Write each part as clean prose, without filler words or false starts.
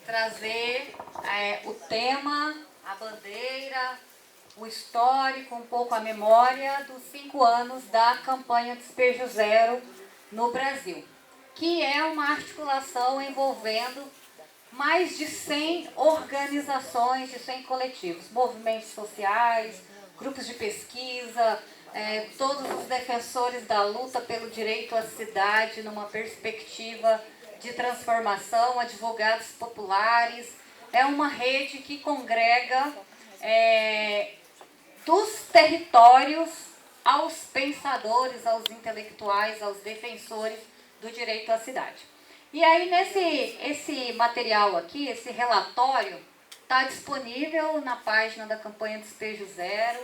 trazer o tema, a bandeira, o histórico, um pouco a memória dos 5 anos da campanha Despejo Zero no Brasil, que é uma articulação envolvendo mais de 100 organizações, de 100 coletivos, movimentos sociais, grupos de pesquisa, todos os defensores da luta pelo direito à cidade numa perspectiva de transformação, advogados populares. É uma rede que congrega dos territórios aos pensadores, aos intelectuais, aos defensores do direito à cidade. E aí, esse material aqui, esse relatório, está disponível na página da campanha Despejo Zero.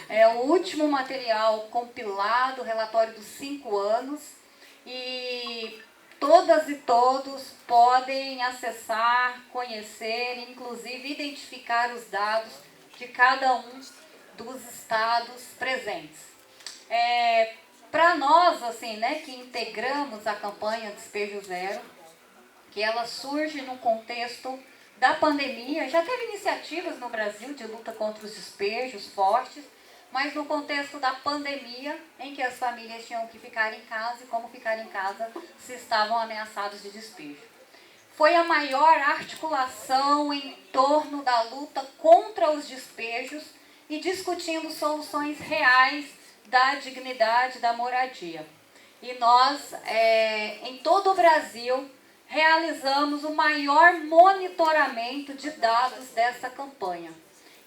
É o último material compilado, relatório dos 5 anos. E todas e todos podem acessar, conhecer, inclusive identificar os dados de cada um dos estados presentes. Para nós, assim, né, que integramos a campanha Despejo Zero, que ela surge no contexto da pandemia, já teve iniciativas no Brasil de luta contra os despejos fortes, mas no contexto da pandemia, em que as famílias tinham que ficar em casa, e como ficar em casa se estavam ameaçados de despejo. Foi a maior articulação em torno da luta contra os despejos e discutindo soluções reais da dignidade da moradia. E nós, em todo o Brasil, realizamos o maior monitoramento de dados dessa campanha.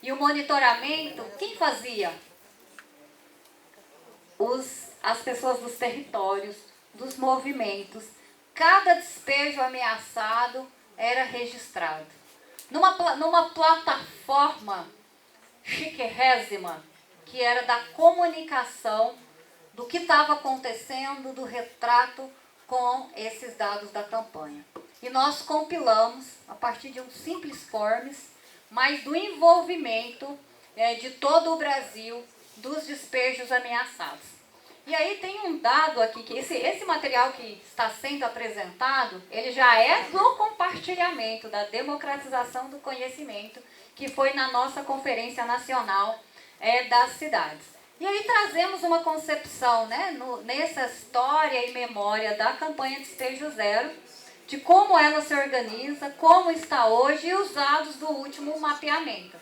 E o monitoramento, quem fazia? As pessoas dos territórios, dos movimentos. Cada despejo ameaçado era registrado. Numa plataforma chiquérrima, que era da comunicação, do que estava acontecendo, do retrato com esses dados da campanha. E nós compilamos, a partir de um simples forms, mas do envolvimento de todo o Brasil dos despejos ameaçados. E aí tem um dado aqui, que esse material que está sendo apresentado, ele já é do compartilhamento, da democratização do conhecimento, que foi na nossa Conferência Nacional das Cidades. E aí trazemos uma concepção, né, nessa história e memória da campanha Despejo Zero, de como ela se organiza, como está hoje e os dados do último mapeamento.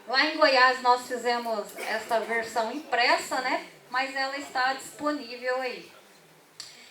Lá em Goiás nós fizemos essa versão impressa, né, mas ela está disponível aí.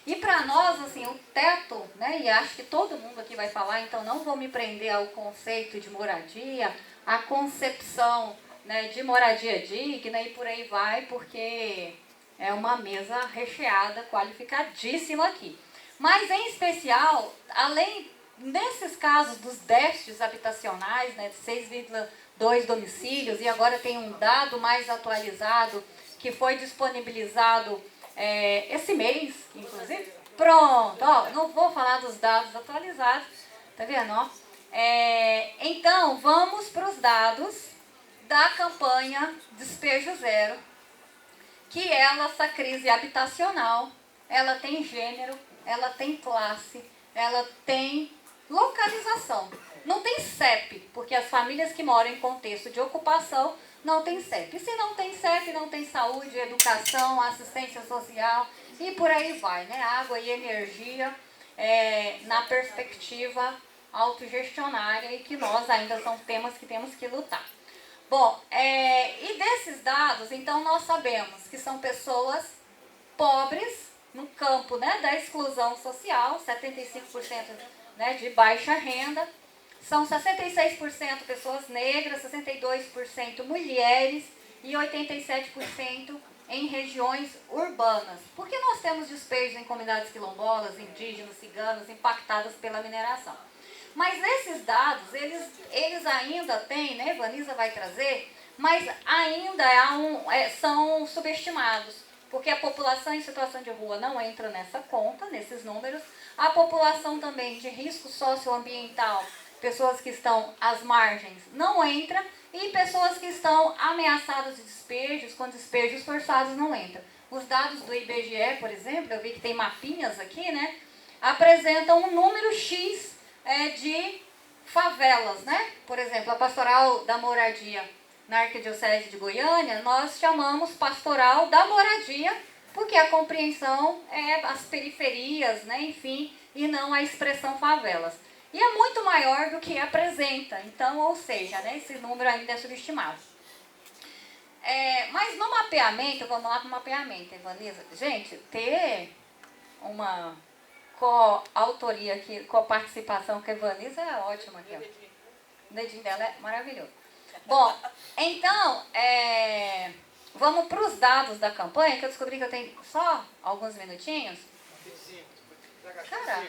E para nós, assim, o teto, né, e acho que todo mundo aqui vai falar, então não vou me prender ao conceito de moradia, a concepção, né, de moradia digna e por aí vai, porque é uma mesa recheada, qualificadíssima aqui. Mas, em especial, além, nesses casos dos déficits habitacionais, né, de 6,2 domicílios, e agora tem um dado mais atualizado que foi disponibilizado esse mês, inclusive. Pronto, ó, não vou falar dos dados atualizados, tá vendo? Ó? Então, vamos para os dados da campanha Despejo Zero, que essa crise habitacional, ela tem gênero, ela tem classe, ela tem localização. Não tem CEP, porque as famílias que moram em contexto de ocupação não tem CEP. E se não tem CEP, não tem saúde, educação, assistência social e por aí vai, né? Água e energia na perspectiva autogestionária e que nós ainda são temas que temos que lutar. Bom, e desses dados, então nós sabemos que são pessoas pobres no campo, né, da exclusão social, 75%, né, de baixa renda, são 66% pessoas negras, 62% mulheres e 87% em regiões urbanas. Por que nós temos despejos em comunidades quilombolas, indígenas, ciganas, impactadas pela mineração? Mas esses dados, eles ainda têm, né, Vanisa vai trazer, mas ainda são subestimados, porque a população em situação de rua não entra nessa conta, nesses números, a população também de risco socioambiental, pessoas que estão às margens, não entra, e pessoas que estão ameaçadas de despejos, com despejos forçados, não entra. Os dados do IBGE, por exemplo, eu vi que tem mapinhas aqui, né, apresentam um número X de favelas, né? Por exemplo, a pastoral da moradia na Arquidiocese de Goiânia, nós chamamos pastoral da moradia, porque a compreensão é as periferias, né? Enfim, e não a expressão favelas. E é muito maior do que apresenta, então, ou seja, né, esse número ainda é subestimado. Mas no mapeamento, vamos lá para o mapeamento, Evanisa. Gente, ter uma coautoria aqui, coparticipação com a Evanisa é ótima aqui, ó. O dedinho dela é maravilhoso. Bom, então, vamos para os dados da campanha, que eu descobri que eu tenho só alguns minutinhos. Cara,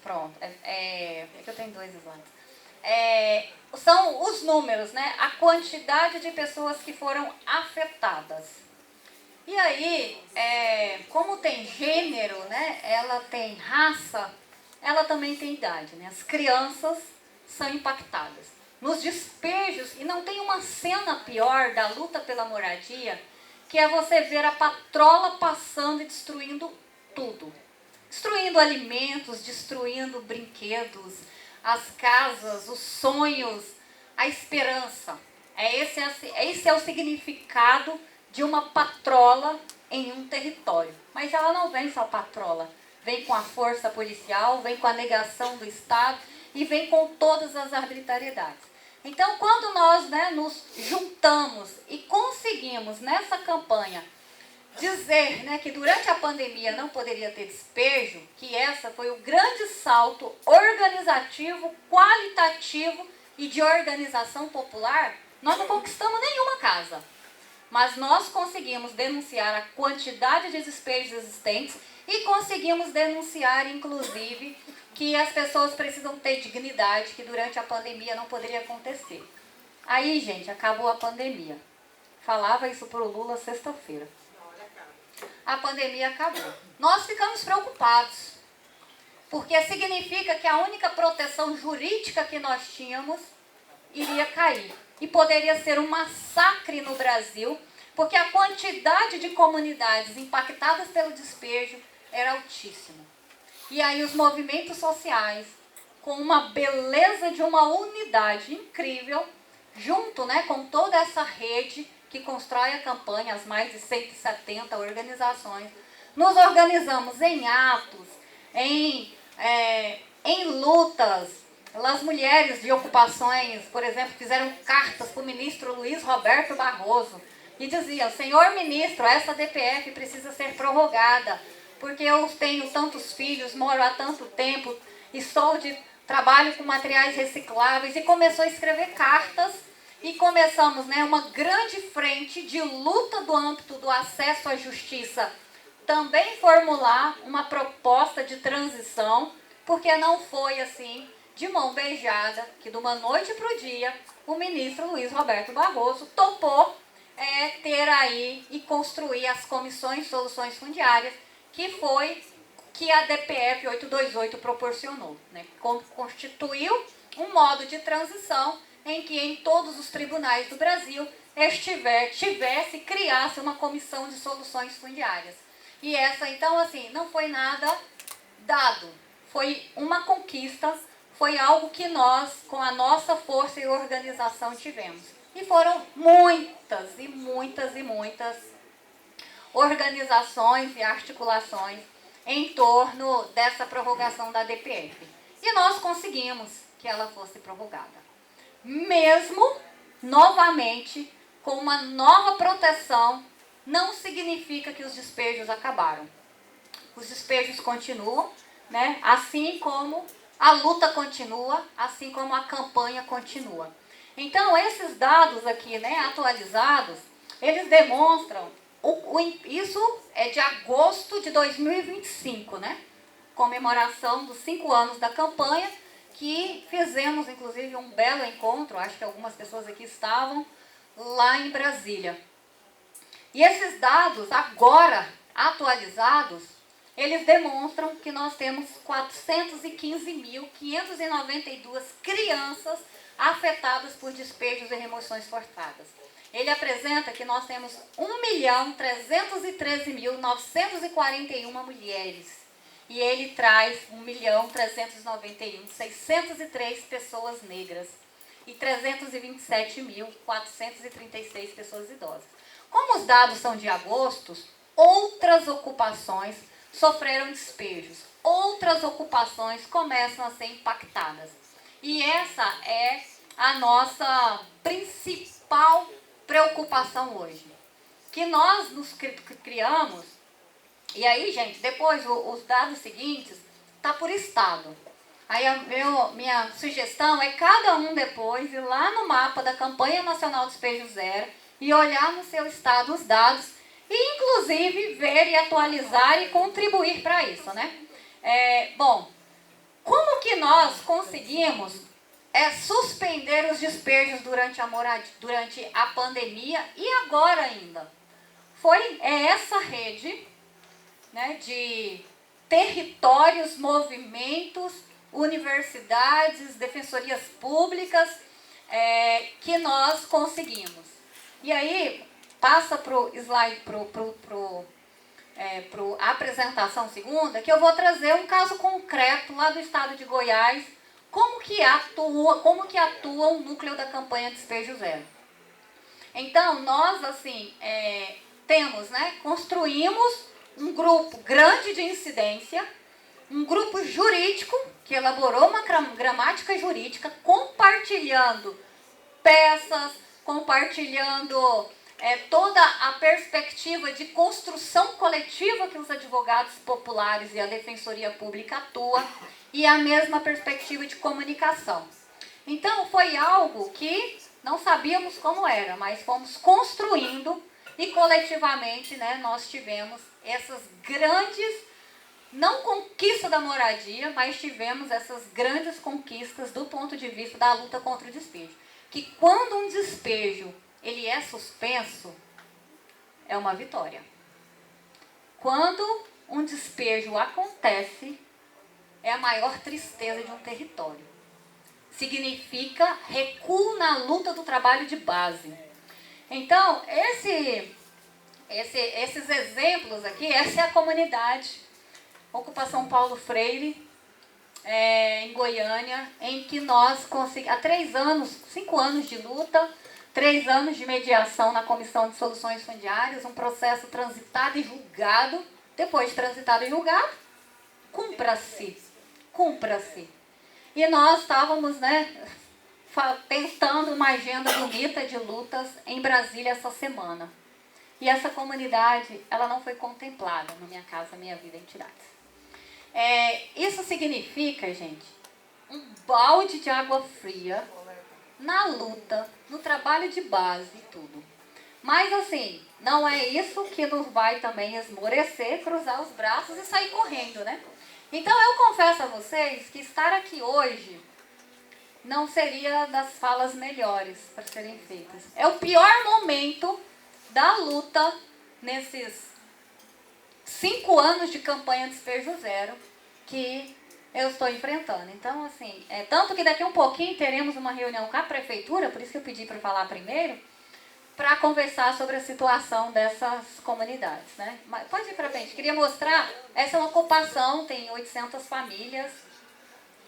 pronto. É que eu tenho 2 slides. São os números, né? A quantidade de pessoas que foram afetadas. E aí, como tem gênero, né? Ela tem raça, ela também tem idade, né? As crianças são impactadas. Nos despejos, e não tem uma cena pior da luta pela moradia, que é você ver a patrola passando e destruindo tudo. Destruindo alimentos, destruindo brinquedos, as casas, os sonhos, a esperança. Esse é o significado de uma patrola em um território. Mas ela não vem só patrola. Vem com a força policial, vem com a negação do Estado e vem com todas as arbitrariedades. Então, quando nós, né, nos juntamos e conseguimos nessa campanha dizer, né, que durante a pandemia não poderia ter despejo, que essa foi o grande salto organizativo, qualitativo e de organização popular, nós não conquistamos nenhuma casa. Mas nós conseguimos denunciar a quantidade de despejos existentes e conseguimos denunciar, inclusive, que as pessoas precisam ter dignidade, que durante a pandemia não poderia acontecer. Aí, gente, acabou a pandemia. Falava isso para o Lula sexta-feira. A pandemia acabou. Nós ficamos preocupados, porque significa que a única proteção jurídica que nós tínhamos iria cair. E poderia ser um massacre no Brasil, porque a quantidade de comunidades impactadas pelo despejo era altíssima. E aí os movimentos sociais, com uma beleza de uma unidade incrível, junto, né, com toda essa rede que constrói a campanha, as mais de 170 organizações, nos organizamos em atos, em lutas. As mulheres de ocupações, por exemplo, fizeram cartas para o ministro Luiz Roberto Barroso e diziam: senhor ministro, essa DPF precisa ser prorrogada, porque eu tenho tantos filhos, moro há tanto tempo e trabalho com materiais recicláveis. E começou a escrever cartas e começamos, né, uma grande frente de luta do âmbito do acesso à justiça, também formular uma proposta de transição, porque não foi assim de mão beijada que de uma noite para o dia o ministro Luiz Roberto Barroso topou ter aí e construir as comissões de soluções fundiárias, que foi que a DPF 828 proporcionou, né? Constituiu um modo de transição em que em todos os tribunais do Brasil criasse uma comissão de soluções fundiárias. E essa, então, assim, não foi nada dado, foi uma conquista, foi algo que nós, com a nossa força e organização, tivemos. E foram muitas organizações e articulações em torno dessa prorrogação da DPF. E nós conseguimos que ela fosse prorrogada. Mesmo, novamente, com uma nova proteção, não significa que os despejos acabaram. Os despejos continuam, né? Assim como a luta continua, assim como a campanha continua. Então, esses dados aqui, né, atualizados, eles demonstram, isso é de agosto de 2025, né? Comemoração dos 5 anos da campanha, que fizemos, inclusive, um belo encontro, acho que algumas pessoas aqui estavam, lá em Brasília. E esses dados, agora atualizados, eles demonstram que nós temos 415.592 crianças afetadas por despejos e remoções forçadas. Ele apresenta que nós temos 1.313.941 mulheres e ele traz 1.391.603 pessoas negras e 327.436 pessoas idosas. Como os dados são de agosto, outras ocupações sofreram despejos, outras ocupações começam a ser impactadas. E essa é a nossa principal preocupação hoje. Que nós nos criamos, e aí, gente, depois os dados seguintes tá por estado. Aí minha sugestão é cada um depois ir lá no mapa da Campanha Nacional Despejo Zero e olhar no seu estado os dados e, inclusive, ver e atualizar e contribuir para isso, né? Bom, como que nós conseguimos suspender os despejos durante a pandemia e agora ainda? É essa rede, né, de territórios, movimentos, universidades, defensorias públicas que nós conseguimos. E aí, passa para o slide, para a apresentação segunda, que eu vou trazer um caso concreto lá do estado de Goiás, como que atua o núcleo da campanha Despejo Zero. Então, nós, assim, construímos um grupo grande de incidência, um grupo jurídico que elaborou uma gramática jurídica, compartilhando peças, compartilhando toda a perspectiva de construção coletiva que os advogados populares e a Defensoria Pública atuam, e a mesma perspectiva de comunicação. Então, foi algo que não sabíamos como era, mas fomos construindo e coletivamente, né, nós tivemos essas grandes, não conquista da moradia, mas tivemos essas grandes conquistas do ponto de vista da luta contra o despejo. Que quando um despejo ele é suspenso, é uma vitória. Quando um despejo acontece, é a maior tristeza de um território. Significa recuo na luta do trabalho de base. Então, esses exemplos aqui, essa é a comunidade Ocupação Paulo Freire, em Goiânia, em que nós conseguimos, há 5 anos de luta, 3 anos de mediação na Comissão de Soluções Fundiárias, um processo transitado e julgado. Depois de transitado e julgado, cumpra-se. E nós estávamos, tentando uma agenda bonita de lutas em Brasília essa semana. E essa comunidade, ela não foi contemplada no Minha Casa Minha Vida Entidades. Isso significa, gente, um balde de água fria na luta, no trabalho de base e tudo. Mas, assim, não é isso que nos vai também esmorecer, cruzar os braços e sair correndo, né? Então, eu confesso a vocês que estar aqui hoje não seria das falas melhores para serem feitas. É o pior momento da luta nesses 5 anos de campanha Despejo Zero que eu estou enfrentando. Então, assim, tanto que daqui a um pouquinho teremos uma reunião com a prefeitura, por isso que eu pedi para falar primeiro, para conversar sobre a situação dessas comunidades, né? Mas pode ir para frente. Queria mostrar, essa é uma ocupação, tem 800 famílias.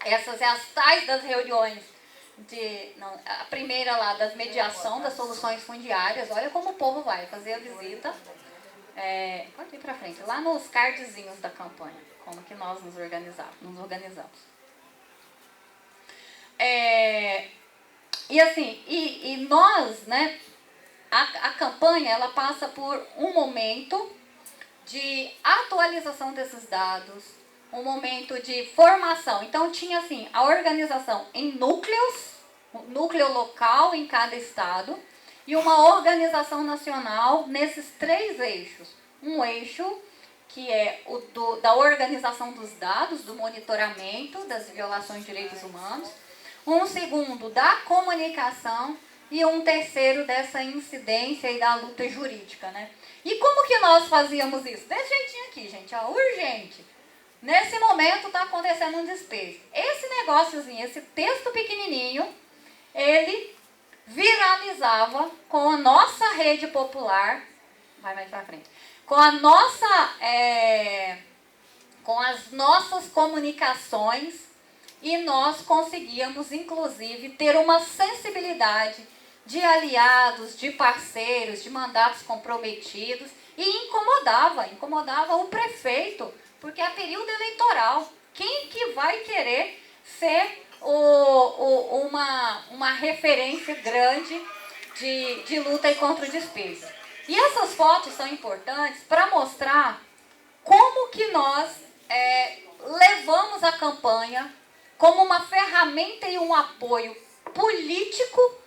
Essas é as tais das reuniões a primeira lá das mediação das soluções fundiárias. Olha como o povo vai fazer a visita. Pode ir para frente, lá nos cardzinhos da campanha, como que nós nos organizamos. E assim, e nós, né, a campanha, ela passa por um momento de atualização desses dados, um momento de formação. Então, tinha assim, a organização em núcleos, um núcleo local em cada estado, e uma organização nacional nesses 3 eixos. Um eixo que é da organização dos dados, do monitoramento das violações de direitos humanos. Um segundo, da comunicação. E um terceiro, dessa incidência e da luta jurídica, né? E como que nós fazíamos isso? Desse jeitinho aqui, gente, urgente. Nesse momento está acontecendo um despejo. Esse negóciozinho, esse texto pequenininho, ele viralizava com a nossa rede popular, vai mais para frente, com com as nossas comunicações, e nós conseguíamos, inclusive, ter uma sensibilidade de aliados, de parceiros, de mandatos comprometidos, e incomodava o prefeito, porque é período eleitoral. Quem que vai querer ser uma referência grande de luta contra o despejo? E essas fotos são importantes para mostrar como que nós levamos a campanha como uma ferramenta e um apoio político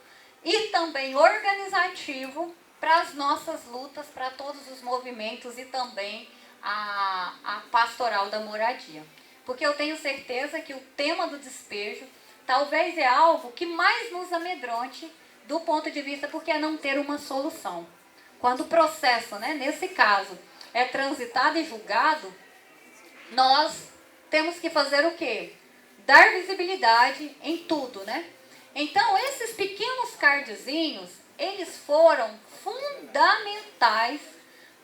e também organizativo para as nossas lutas, para todos os movimentos e também a pastoral da moradia. Porque eu tenho certeza que o tema do despejo talvez é algo que mais nos amedronte do ponto de vista, porque é não ter uma solução. Quando o processo, né, nesse caso, é transitado e julgado, nós temos que fazer o quê? Dar visibilidade em tudo, né? Então, esses pequenos cardzinhos, eles foram fundamentais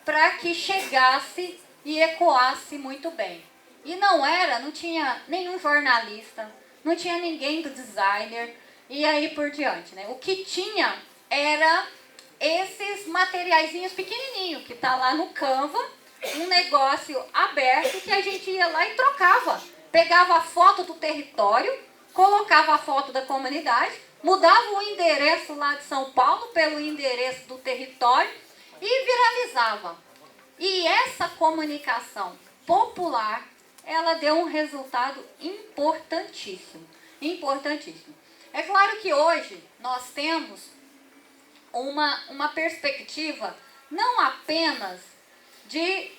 para que chegasse e ecoasse muito bem. E não tinha nenhum jornalista, não tinha ninguém do designer, e aí por diante, né? O que tinha era esses materiaizinhos pequenininhos, que tá lá no Canva, um negócio aberto que a gente ia lá e trocava. Pegava a foto do território, colocava a foto da comunidade, mudava o endereço lá de São Paulo pelo endereço do território e viralizava. E essa comunicação popular, ela deu um resultado importantíssimo. Importantíssimo. É claro que hoje nós temos uma perspectiva não apenas de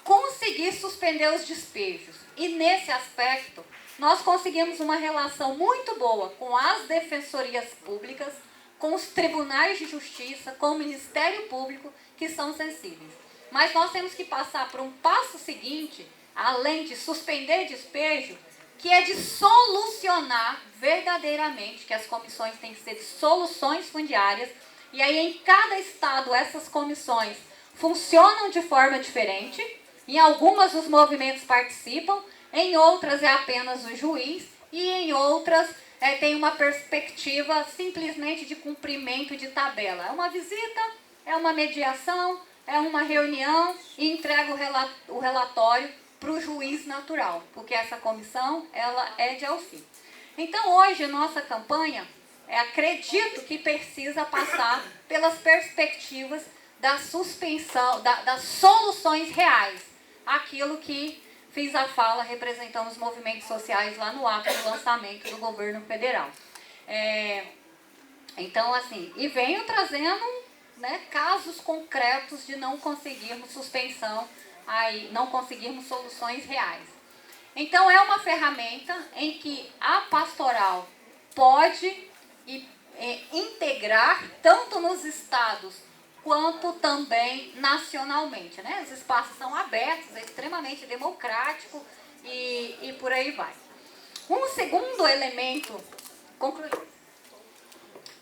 conseguir suspender os despejos. E nesse aspecto, nós conseguimos uma relação muito boa com as defensorias públicas, com os tribunais de justiça, com o Ministério Público, que são sensíveis. Mas nós temos que passar por um passo seguinte, além de suspender despejo, que é de solucionar verdadeiramente, que as comissões têm que ser de soluções fundiárias, e aí em cada estado essas comissões funcionam de forma diferente. Em algumas os movimentos participam, em outras é apenas o juiz, e em outras tem uma perspectiva simplesmente de cumprimento de tabela. É uma visita, é uma mediação, é uma reunião e entrega o relatório para o juiz natural, porque essa comissão ela é de auxílio. Então hoje nossa campanha, acredito que precisa passar pelas perspectivas da suspensão, das soluções reais. Aquilo que fiz a fala representando os movimentos sociais lá no ato do lançamento do governo federal. Então, assim, e venho trazendo, né, casos concretos de não conseguirmos suspensão, aí, não conseguirmos soluções reais. Então, é uma ferramenta em que a pastoral pode integrar tanto nos estados quanto também nacionalmente, né? Os espaços são abertos, é extremamente democrático e por aí vai. Um segundo elemento, concluir.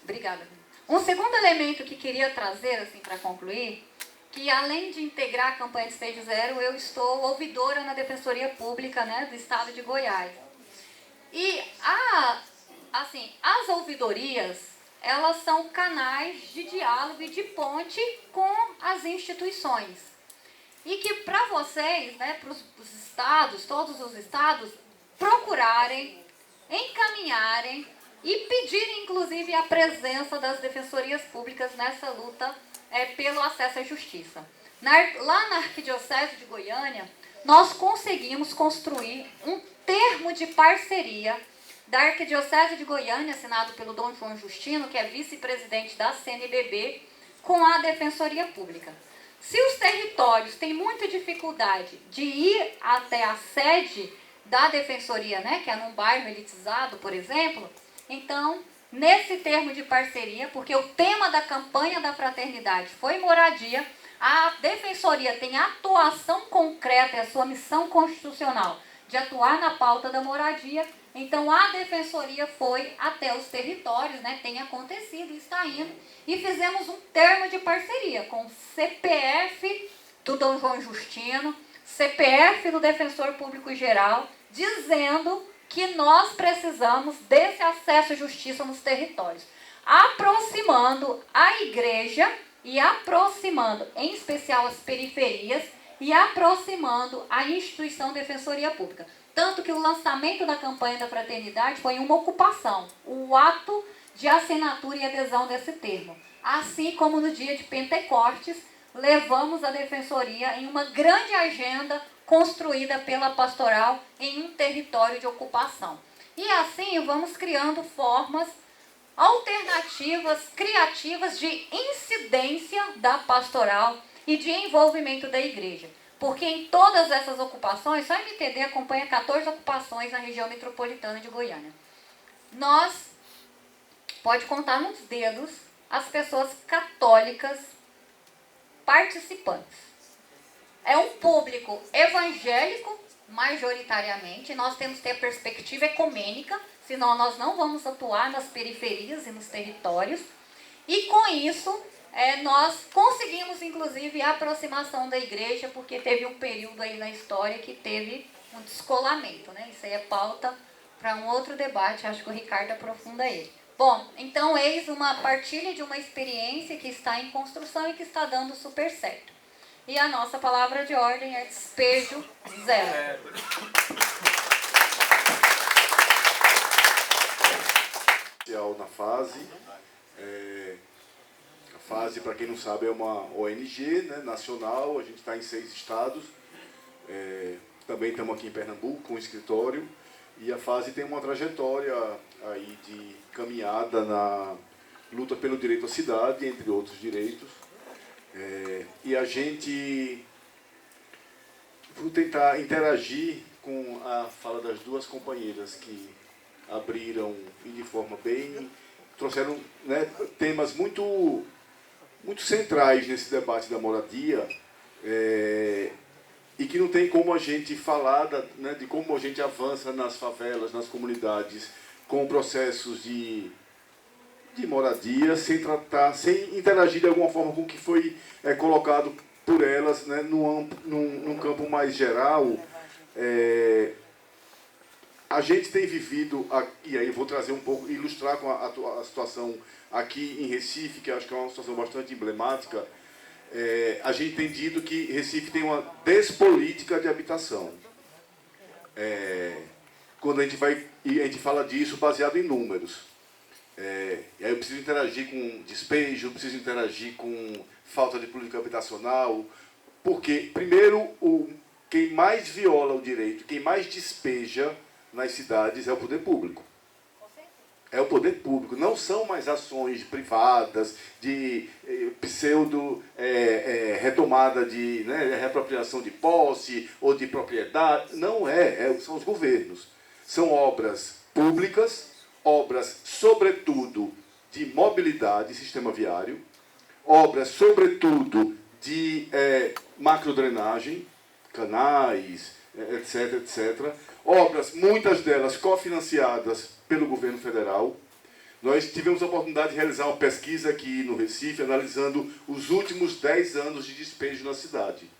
Obrigada. Um segundo elemento que queria trazer assim para concluir, que além de integrar a campanha de Despejo Zero, eu estou ouvidora na Defensoria Pública, né, do Estado de Goiás. E as ouvidorias, elas são canais de diálogo e de ponte com as instituições. E que para vocês, né, para os estados, todos os estados, procurarem, encaminharem e pedirem, inclusive, a presença das defensorias públicas nessa luta pelo acesso à justiça. Lá na Arquidiocese de Goiânia, nós conseguimos construir um termo de parceria da Arquidiocese de Goiânia, assinado pelo Dom João Justino, que é vice-presidente da CNBB, com a Defensoria Pública. Se os territórios têm muita dificuldade de ir até a sede da Defensoria, né, que é num bairro elitizado, por exemplo, então, nesse termo de parceria, porque o tema da campanha da fraternidade foi moradia, a Defensoria tem atuação concreta, é a sua missão constitucional de atuar na pauta da moradia. Então, a Defensoria foi até os territórios, né, tem acontecido, está indo, e fizemos um termo de parceria com o CPF do Dom João Justino, CPF do Defensor Público Geral, dizendo que nós precisamos desse acesso à justiça nos territórios, aproximando a igreja e aproximando, em especial, as periferias e aproximando a instituição Defensoria Pública. Tanto que o lançamento da campanha da fraternidade foi uma ocupação, o ato de assinatura e adesão desse termo. Assim como no dia de Pentecostes, levamos a Defensoria em uma grande agenda construída pela pastoral em um território de ocupação. E assim vamos criando formas alternativas, criativas de incidência da pastoral e de envolvimento da igreja. Porque em todas essas ocupações, só a MTD acompanha 14 ocupações na região metropolitana de Goiânia. Nós, pode contar nos dedos, as pessoas católicas participantes. É um público evangélico, majoritariamente. Nós temos que ter perspectiva ecumênica, senão nós não vamos atuar nas periferias e nos territórios. E com isso, nós conseguimos, inclusive, a aproximação da igreja, porque teve um período aí na história que teve um descolamento, né? Isso aí é pauta para um outro debate, acho que o Ricardo aprofunda ele. Bom, então eis uma partilha de uma experiência que está em construção e que está dando super certo. E a nossa palavra de ordem é despejo zero. Na FASE. A FASE, para quem não sabe, é uma ONG, né, nacional. A gente está em 6 estados. Também estamos aqui em Pernambuco com um escritório. E a FASE tem uma trajetória aí de caminhada na luta pelo direito à cidade, entre outros direitos. E a gente, vou tentar interagir com a fala das duas companheiras que abriram e de forma bem, trouxeram, né, temas muito centrais nesse debate da moradia, e que não tem como a gente falar né, de como a gente avança nas favelas, nas comunidades, com processos de moradia, sem interagir de alguma forma com o que foi colocado por elas, né, num campo mais geral. A gente tem vivido, e aí eu vou trazer um pouco, ilustrar com a situação aqui em Recife, que acho que é uma situação bastante emblemática. A gente tem dito que Recife tem uma despolítica de habitação. Quando a gente fala disso baseado em números. E aí eu preciso interagir com despejo, preciso interagir com falta de política habitacional, porque, primeiro, quem mais viola o direito, quem mais despeja nas cidades é o poder público. É o poder público, não são mais ações privadas de retomada de, né, reapropriação de posse ou de propriedade, não são os governos. São obras públicas, obras, sobretudo, de mobilidade, sistema viário, obras, sobretudo, de macrodrenagem, canais, etc., etc., obras, muitas delas cofinanciadas pelo governo federal. Nós tivemos a oportunidade de realizar uma pesquisa aqui no Recife, analisando os últimos 10 anos de despejo na cidade.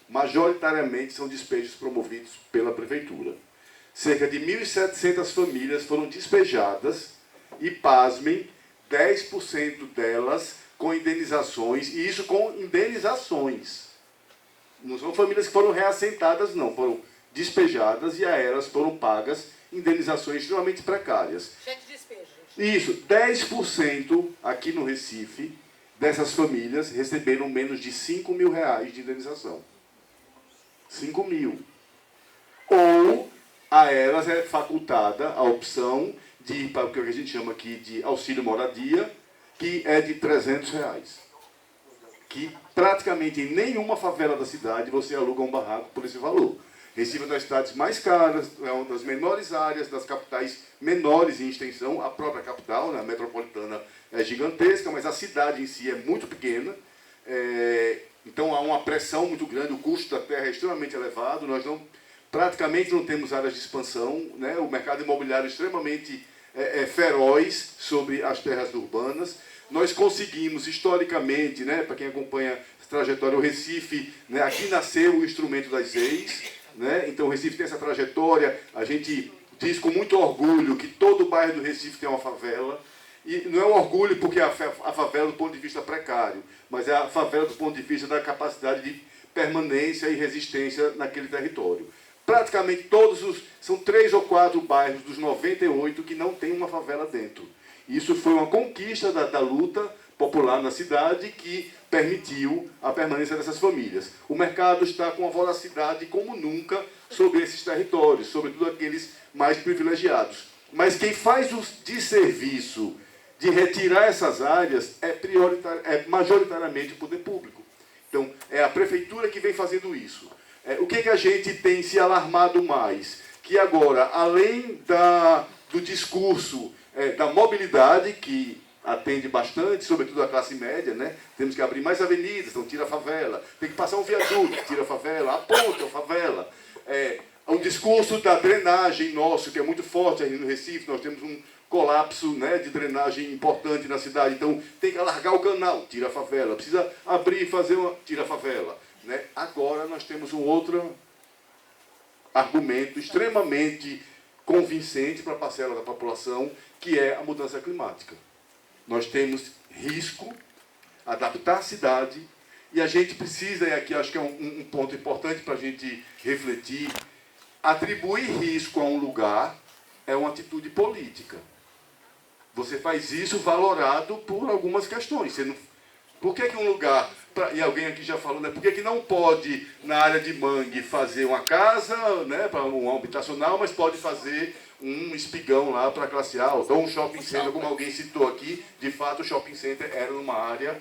Majoritariamente são despejos promovidos pela prefeitura. Cerca de 1.700 famílias foram despejadas e, pasmem, 10% delas com indenizações, e isso com indenizações. Não são famílias que foram reassentadas, não, foram despejadas e a elas foram pagas indenizações extremamente precárias. Cheque de despejo. Isso, 10% aqui no Recife dessas famílias receberam menos de R$5.000 de indenização. 5 mil. Ou a elas é facultada a opção de ir para o que a gente chama aqui de auxílio moradia, que é de R$300. Que praticamente em nenhuma favela da cidade você aluga um barraco por esse valor. Recife é uma das cidades mais caras, é uma das menores áreas, das capitais menores em extensão. A própria capital, né, a metropolitana, é gigantesca, mas a cidade em si é muito pequena. Então há uma pressão muito grande, o custo da terra é extremamente elevado, nós praticamente não temos áreas de expansão, né? O mercado imobiliário é extremamente feroz sobre as terras urbanas. nós conseguimos, historicamente, né, para quem acompanha essa trajetória, o Recife, né, aqui nasceu o instrumento das ex, né, então o Recife tem essa trajetória, a gente diz com muito orgulho que todo bairro do Recife tem uma favela, e não é um orgulho porque a favela do ponto de vista precário, mas é a favela do ponto de vista da capacidade de permanência e resistência naquele território. Praticamente são 3 ou 4 bairros dos 98 que não tem uma favela dentro. Isso foi uma conquista da luta popular na cidade que permitiu a permanência dessas famílias. O mercado está com uma voracidade como nunca sobre esses territórios, sobretudo aqueles mais privilegiados. Mas quem faz o desserviço de retirar essas áreas é majoritariamente o poder público. Então, é a prefeitura que vem fazendo isso. O que a gente tem se alarmado mais? Que agora, além do discurso da mobilidade, que atende bastante, sobretudo a classe média, né? Temos que abrir mais avenidas, então tira a favela. Tem que passar um viaduto, tira a favela, aponta a favela. O discurso da drenagem nosso, que é muito forte aí no Recife, nós temos um colapso, né, de drenagem importante na cidade, então tem que alargar o canal, tira a favela. Precisa abrir e fazer tira a favela. Né? Agora nós temos um outro argumento extremamente convincente para a parcela da população, que é a mudança climática. Nós temos risco, adaptar a cidade, e a gente precisa, e aqui acho que é um ponto importante para a gente refletir, atribuir risco a um lugar é uma atitude política. Você faz isso valorado por algumas questões. Por que um lugar, e alguém aqui já falou, né, por que não pode, na área de mangue, fazer uma casa, né, para um habitacional, mas pode fazer um espigão lá para a classe alta, ou um shopping center, como alguém citou aqui, de fato o shopping center era numa área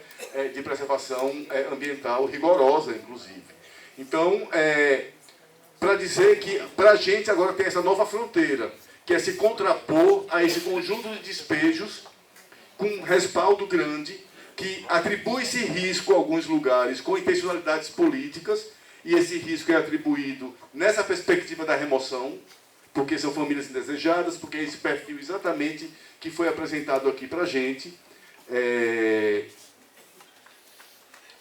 de preservação ambiental rigorosa, inclusive. Então, para dizer que, para a gente agora tem essa nova fronteira, que é se contrapor a esse conjunto de despejos com um respaldo grande, que atribui esse risco a alguns lugares com intencionalidades políticas, e esse risco é atribuído nessa perspectiva da remoção, porque são famílias indesejadas, porque é esse perfil exatamente que foi apresentado aqui para a gente.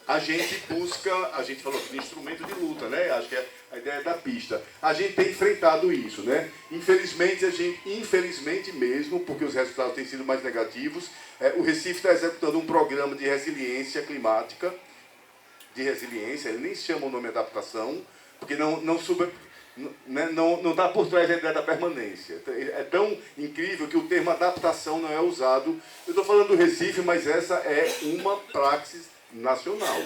A gente busca, a gente falou de instrumento de luta, né? Acho que é a ideia da pista. A gente tem enfrentado isso, né? Infelizmente mesmo, porque os resultados têm sido mais negativos, o Recife está executando um programa de resiliência climática, ele nem se chama o nome adaptação, porque não está por trás da ideia da permanência. É tão incrível que o termo adaptação não é usado. Eu estou falando do Recife, mas essa é uma praxis nacional.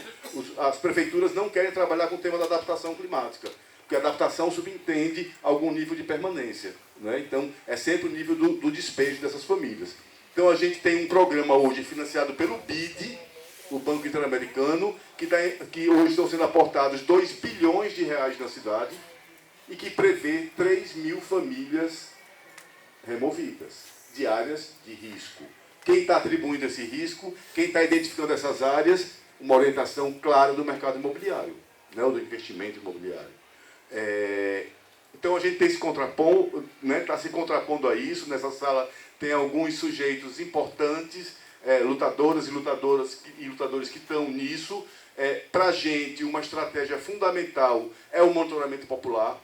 As prefeituras não querem trabalhar com o tema da adaptação climática, porque a adaptação subentende algum nível de permanência, né? Então, é sempre o nível do despejo dessas famílias. Então, a gente tem um programa hoje financiado pelo BID, o Banco Interamericano, que hoje estão sendo aportados 2 bilhões de reais na cidade e que prevê 3.000 famílias removidas, de áreas de risco. Quem está atribuindo esse risco, quem está identificando essas áreas, uma orientação clara do mercado imobiliário, né, ou do investimento imobiliário. Então a gente tem se contrapondo, né, está se contrapondo a isso. Nessa sala tem alguns sujeitos importantes, lutadoras e lutadores que estão nisso. Para a gente, uma estratégia fundamental é o monitoramento popular.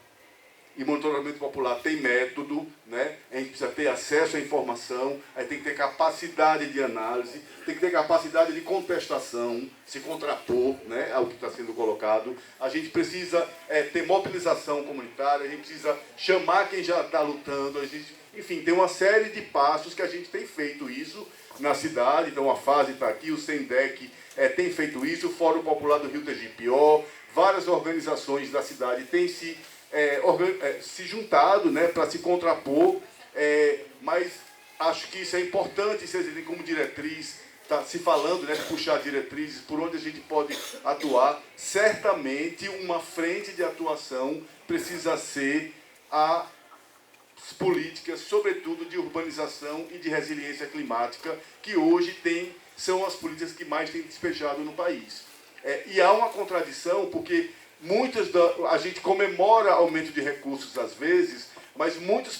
E monitoramento popular tem método, né? A gente precisa ter acesso à informação, aí tem que ter capacidade de análise, tem que ter capacidade de contestação, se contrapor, né, ao que está sendo colocado. A gente precisa ter mobilização comunitária, a gente precisa chamar quem já está lutando. Enfim, tem uma série de passos que a gente tem feito isso na cidade. Então a fase está aqui, o SENDEC tem feito isso, o Fórum Popular do Rio Tegipió, várias organizações da cidade têm se juntado, né, para se contrapor, mas acho que isso é importante, vocês têm como diretriz, está se falando, né, de puxar diretrizes por onde a gente pode atuar. Certamente uma frente de atuação precisa ser as políticas, sobretudo de urbanização e de resiliência climática, que hoje são as políticas que mais têm despejado no país. E há uma contradição, porque a gente comemora aumento de recursos às vezes, mas muitos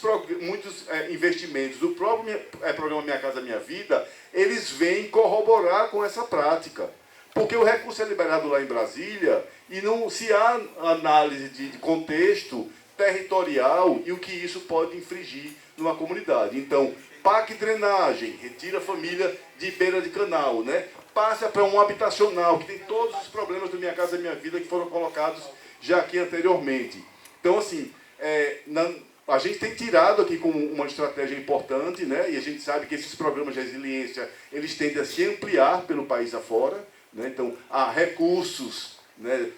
investimentos do próprio programa Minha Casa Minha Vida, eles vêm corroborar com essa prática. Porque o recurso é liberado lá em Brasília e não se há análise de contexto territorial e o que isso pode infringir numa comunidade. Então, PAC drenagem, retira a família de beira de canal, né? Passa para um habitacional, que tem todos os problemas do Minha Casa Minha Vida que foram colocados já aqui anteriormente. Então, assim, a gente tem tirado aqui como uma estratégia importante, né? E a gente sabe que esses programas de resiliência, eles tendem a se ampliar pelo país afora, né? Então, há recursos, né,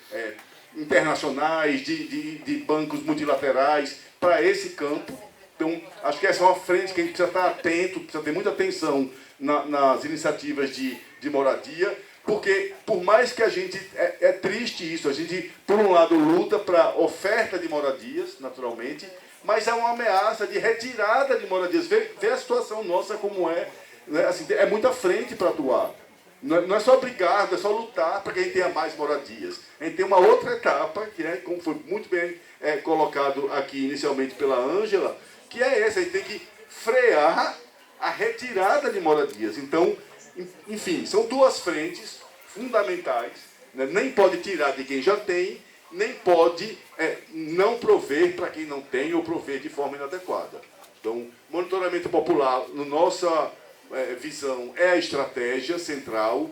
internacionais, de bancos multilaterais para esse campo. Então, acho que essa é uma frente que a gente precisa estar atento, precisa ter muita atenção nas iniciativas de moradia, porque, por mais que a gente... É triste isso, a gente, por um lado, luta para oferta de moradias, naturalmente, mas há uma ameaça de retirada de moradias. Vê a situação nossa como é, né? Assim, é muita frente para atuar. Não é só brigar, não é só lutar para que a gente tenha mais moradias. A gente tem uma outra etapa, que é, como foi muito bem colocado aqui inicialmente pela Ângela, que é essa, a gente tem que frear a retirada de moradias. Então, enfim, são duas frentes fundamentais, né? Nem pode tirar de quem já tem, nem pode não prover para quem não tem ou prover de forma inadequada. Então, monitoramento popular, na nossa visão, é a estratégia central.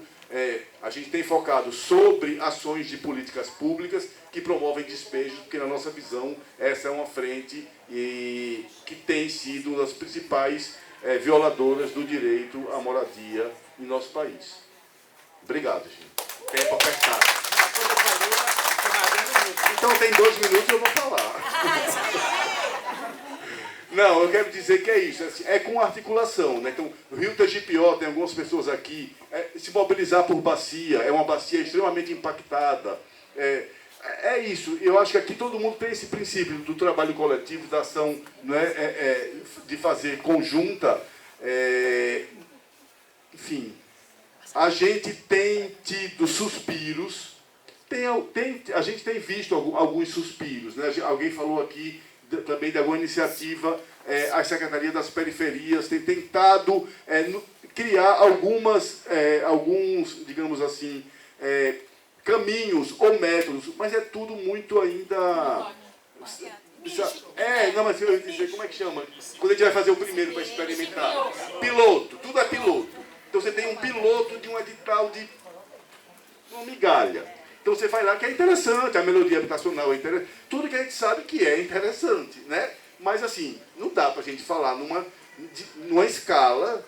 A gente tem focado sobre ações de políticas públicas que promovem despejos, porque, na nossa visão, essa é uma frente que tem sido uma das principais violadoras do direito à moradia em nosso país. Obrigado, gente. Tempo apertado. Então, tem 2 minutos, eu vou falar. Não, eu quero dizer que é isso, é com articulação, né? Então, o Rio Tegipió, tem algumas pessoas aqui, se mobilizar por bacia, é uma bacia extremamente impactada. É isso, eu acho que aqui todo mundo tem esse princípio do trabalho coletivo, da ação, né? De fazer conjunta. Enfim, a gente tem tido suspiros, a gente tem visto alguns suspiros, né? Alguém falou aqui também de alguma iniciativa, a Secretaria das Periferias tem tentado criar alguns, digamos assim, caminhos ou métodos, mas é tudo muito ainda... Não, mas eu ia dizer, como é que chama? Quando a gente vai fazer o primeiro para experimentar. Piloto, tudo é piloto. Então você tem um piloto de um edital de uma migalha. Então você vai lá, que é interessante, a melodia habitacional é interessante, tudo que a gente sabe que é interessante, né? Mas assim, não dá para a gente falar numa escala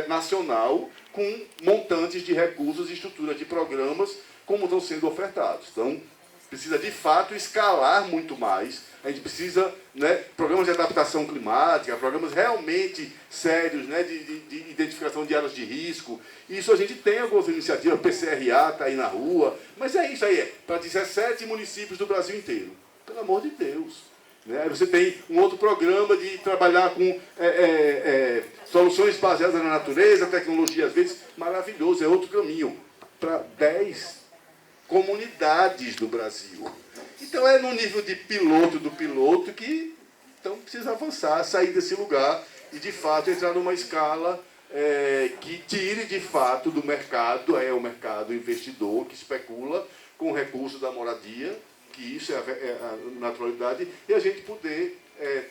nacional com montantes de recursos e estruturas de programas como estão sendo ofertados. Então, precisa de fato escalar muito mais. A gente precisa, né, programas de adaptação climática, programas realmente sérios, né, de identificação de áreas de risco. Isso a gente tem algumas iniciativas, o PCRA está aí na rua, mas é isso aí, para 17 municípios do Brasil inteiro. Pelo amor de Deus. Né? Você tem um outro programa de trabalhar com soluções baseadas na natureza, tecnologia, às vezes, maravilhoso, é outro caminho. Para 10 comunidades do Brasil. Então é no nível de piloto do piloto que então precisa avançar, sair desse lugar e de fato entrar numa escala que tire de fato do mercado, o mercado investidor que especula com o recurso da moradia, que isso é a naturalidade, e a gente poder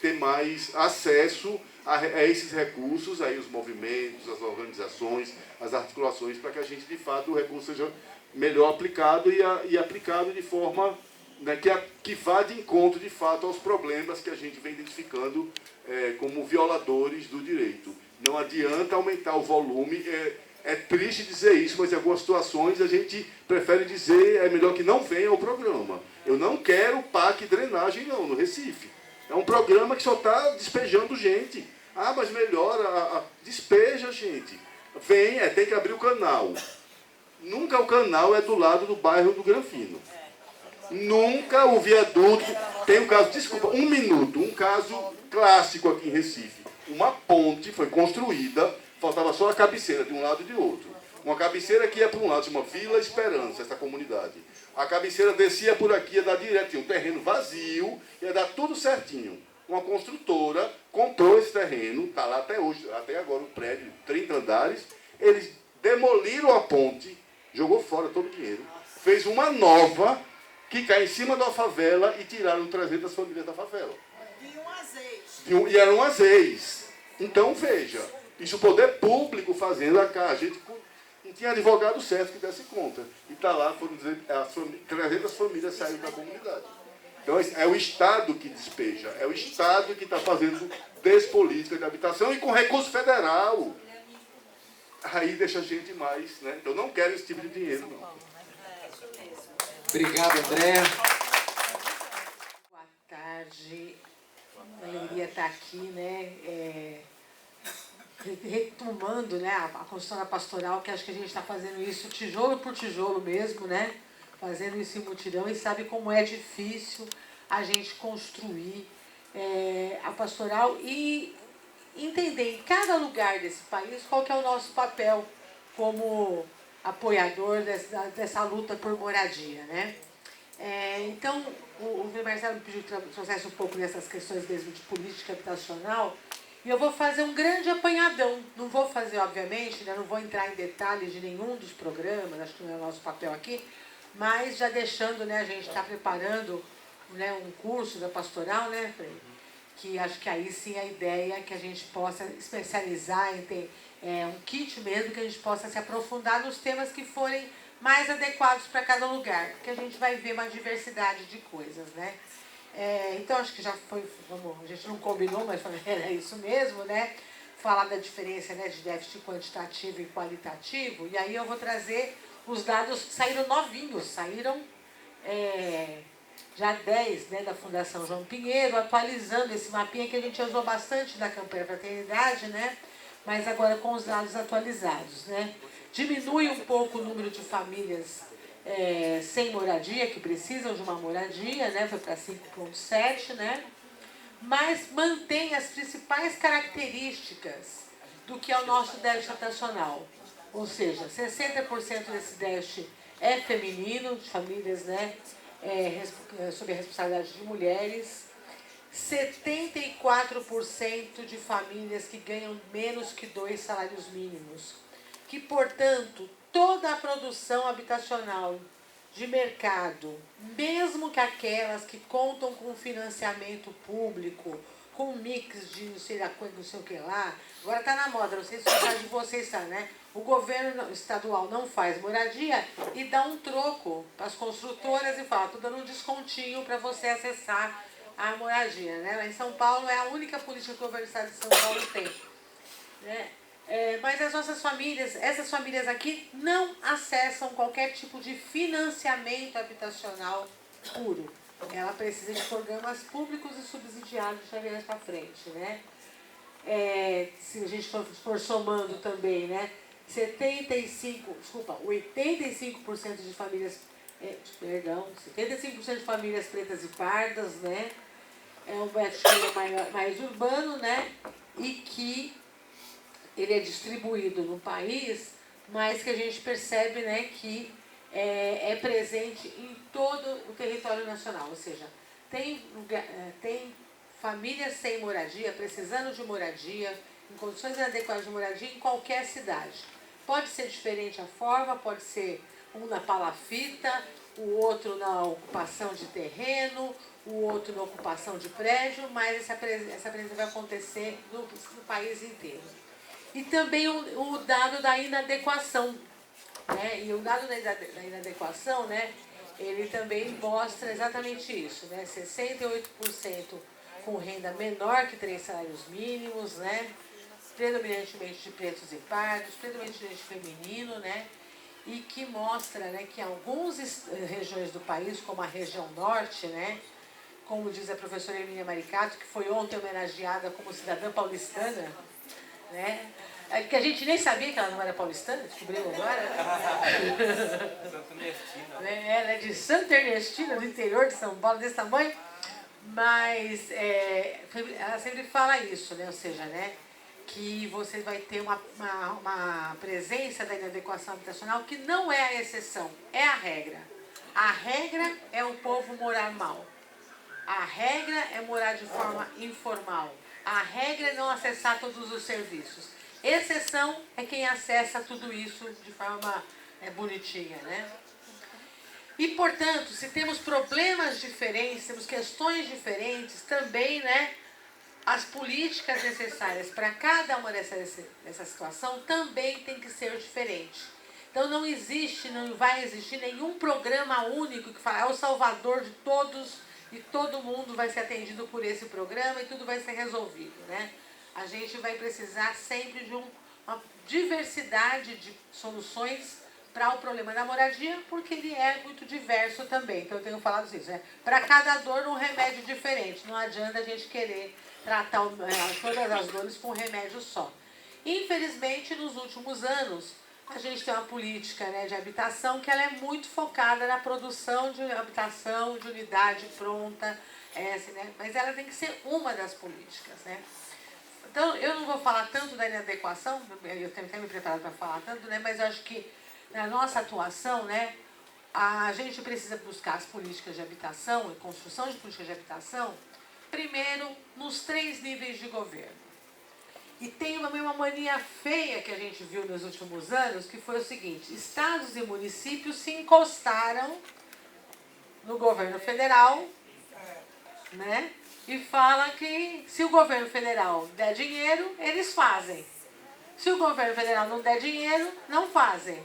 ter mais acesso a esses recursos, aí os movimentos, as organizações, as articulações, para que a gente de fato o recurso seja melhor aplicado e aplicado de forma, né, que vá de encontro, de fato, aos problemas que a gente vem identificando como violadores do direito. Não adianta aumentar o volume, é triste dizer isso, mas em algumas situações a gente prefere dizer, é melhor que não venha ao programa. Eu não quero PAC drenagem, não, no Recife. É um programa que só está despejando gente. Ah, mas melhora, despeja, gente. Vem, tem que abrir o canal. Nunca o canal é do lado do bairro do Granfino. Nunca o viaduto... Tem um caso, desculpa, 1 minuto, um caso clássico aqui em Recife. Uma ponte foi construída, faltava só a cabeceira de um lado e de outro. Uma cabeceira que ia para um lado, chama Vila Esperança, essa comunidade. A cabeceira descia por aqui, ia dar direto, tinha um terreno vazio, ia dar tudo certinho. uma construtora comprou esse terreno, está lá até hoje, até agora o prédio, 30 andares, eles demoliram a ponte, jogou fora todo o dinheiro, fez uma nova que cai em cima da favela e tiraram 300 famílias da favela. E eram as ex. Então, veja, isso o poder público fazendo a gente não tinha advogado certo que desse conta. E está lá, foram 300 famílias saíram da comunidade. Então, é o Estado que despeja, é o Estado que está fazendo despolítica de habitação e com recurso federal. Aí deixa a gente mais, né? Eu não quero esse tipo de dinheiro, não. Obrigado, André. Boa tarde. Uma alegria estar aqui, né? Retomando, né, a construção da pastoral, que acho que a gente está fazendo isso tijolo por tijolo mesmo, né? Fazendo isso em mutirão, e sabe como é difícil a gente construir a pastoral e entender em cada lugar desse país qual que é o nosso papel como apoiador dessa luta por moradia, né? Então, o Marcelo me pediu que trouxesse um pouco dessas questões mesmo de política habitacional, e eu vou fazer um grande apanhadão. Não vou fazer, obviamente, né, não vou entrar em detalhes de nenhum dos programas, acho que não é o nosso papel aqui, mas já deixando, né, a gente está preparando, né, um curso da pastoral, né, Frei? Que acho que aí sim a ideia é que a gente possa especializar em ter um kit mesmo, que a gente possa se aprofundar nos temas que forem mais adequados para cada lugar, porque a gente vai ver uma diversidade de coisas, né? Então acho que já foi, a gente não combinou, mas era isso mesmo, né? Falar da diferença, né, de déficit quantitativo e qualitativo, e aí eu vou trazer os dados que saíram novinhos, saíram já 10, né, da Fundação João Pinheiro, atualizando esse mapinha que a gente usou bastante na campanha Fraternidade, né? Mas agora com os dados atualizados, né? Diminui um pouco o número de famílias sem moradia, que precisam de uma moradia, né? Foi para 5,7, né? Mas mantém as principais características do que é o nosso déficit habitacional. Ou seja, 60% desse déficit é feminino, de famílias, né? Sob a responsabilidade de mulheres. 74% de famílias que ganham menos que 2 salários mínimos. Que, portanto, toda a produção habitacional de mercado, mesmo que aquelas que contam com financiamento público, com mix de não sei o que lá, agora está na moda, não sei se o caso de vocês está, né? O governo estadual não faz moradia e dá um troco para as construtoras e fala, estou dando um descontinho para você acessar a moradia, né? Lá em São Paulo é a única política que o governo do estado de São Paulo tem, né? Mas as nossas famílias, essas famílias aqui não acessam qualquer tipo de financiamento habitacional puro. Ela precisa de programas públicos e subsidiados já mais para frente, né? Se a gente for somando também, né? 85% de famílias, 75% de famílias pretas e pardas, né? É um déficit mais urbano, né? E que ele é distribuído no país, mas que a gente percebe, né, que é presente em todo o território nacional. Ou seja, tem famílias sem moradia, precisando de moradia, em condições inadequadas de moradia, em qualquer cidade. Pode ser diferente a forma, pode ser um na palafita, o outro na ocupação de terreno, o outro na ocupação de prédio, mas essa presença vai acontecer no país inteiro. E também o dado da inadequação, né? E o dado da inadequação, né, ele também mostra exatamente isso, né? 68% com renda menor que 3 salários mínimos, né? Predominantemente de pretos e pardos, predominantemente feminino, né? E que mostra, né, que em algumas regiões do país, como a região norte, né, como diz a professora Emília Maricato, que foi ontem homenageada como cidadã paulistana, né? Que a gente nem sabia que ela não era paulistana, descobriu agora. Santa Ernestina. Ela é de Santa Ernestina, do interior de São Paulo, desse tamanho. Mas ela sempre fala isso, né? Ou seja, né, que você vai ter uma presença da inadequação habitacional que não é a exceção, é a regra. A regra é o povo morar mal. A regra é morar de forma informal. A regra é não acessar todos os serviços. Exceção é quem acessa tudo isso de forma bonitinha, né? E, portanto, se temos problemas diferentes, temos questões diferentes, também, né, as políticas necessárias para cada uma dessa situação também tem que ser diferente. Então não existe, não vai existir nenhum programa único que fala, é o salvador de todos e todo mundo vai ser atendido por esse programa e tudo vai ser resolvido, né? A gente vai precisar sempre de uma diversidade de soluções para o problema da moradia, porque ele é muito diverso também. Então eu tenho falado isso, né? Para cada dor um remédio diferente. Não adianta a gente querer tratar todas as dores com um remédio só. Infelizmente, nos últimos anos, a gente tem uma política, né, de habitação que ela é muito focada na produção de habitação, de unidade pronta, né? Mas ela tem que ser uma das políticas, né? Então, eu não vou falar tanto da inadequação, eu tenho até me preparado para falar tanto, né? Mas eu acho que na nossa atuação, né, a gente precisa buscar as políticas de habitação e construção de políticas de habitação, primeiro, nos 3 níveis de governo. E tem uma mania feia que a gente viu nos últimos anos, que foi o seguinte: estados e municípios se encostaram no governo federal, né? E fala que se o governo federal der dinheiro, eles fazem. Se o governo federal não der dinheiro, não fazem.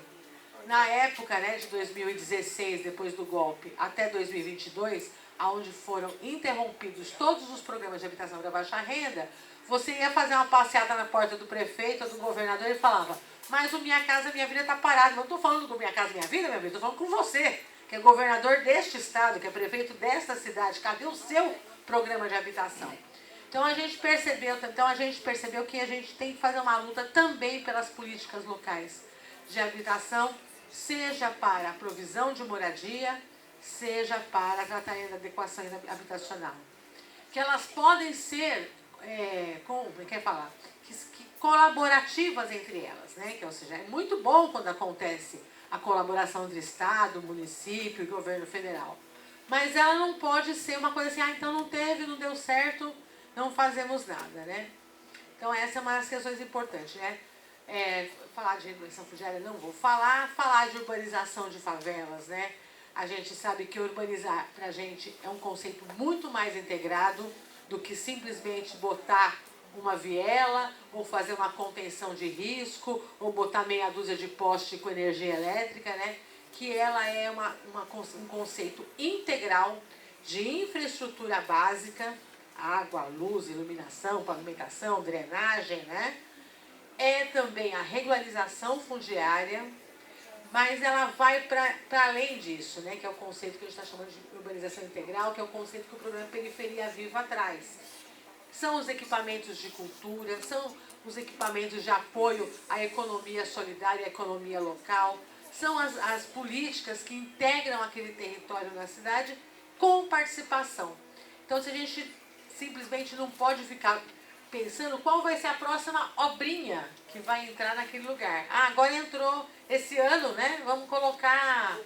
Na época, né, de 2016, depois do golpe, até 2022, onde foram interrompidos todos os programas de habitação para baixa renda, você ia fazer uma passeada na porta do prefeito ou do governador e falava: mas o Minha Casa Minha Vida está parado. Mas não estou falando do Minha Casa Minha Vida, meu amigo, estou falando com você, que é governador deste estado, que é prefeito desta cidade. Cadê o seu programa de habitação? Então a gente percebeu que a gente tem que fazer uma luta também pelas políticas locais de habitação, seja para a provisão de moradia, seja para tratamento da adequação habitacional. Que elas podem ser colaborativas entre elas, né? Ou seja, é muito bom quando acontece a colaboração entre Estado, município e governo federal. Mas ela não pode ser uma coisa assim, então não teve, não deu certo, não fazemos nada, né? Então essa é uma das questões importantes, né? Falar de redução fundiária não vou falar de urbanização de favelas, né? A gente sabe que urbanizar pra gente é um conceito muito mais integrado do que simplesmente botar uma viela, ou fazer uma contenção de risco, ou botar meia dúzia de poste com energia elétrica, né? Que ela é um conceito integral de infraestrutura básica, água, luz, iluminação, pavimentação, drenagem, né? É também a regularização fundiária, mas ela vai para além disso, né? Que é o conceito que a gente está chamando de urbanização integral, que é o conceito que o programa Periferia Viva traz. São os equipamentos de cultura, são os equipamentos de apoio à economia solidária, à economia local, são as políticas que integram aquele território na cidade com participação. Então, se a gente simplesmente não pode ficar pensando qual vai ser a próxima obrinha que vai entrar naquele lugar. Agora entrou esse ano, né? Vamos colocar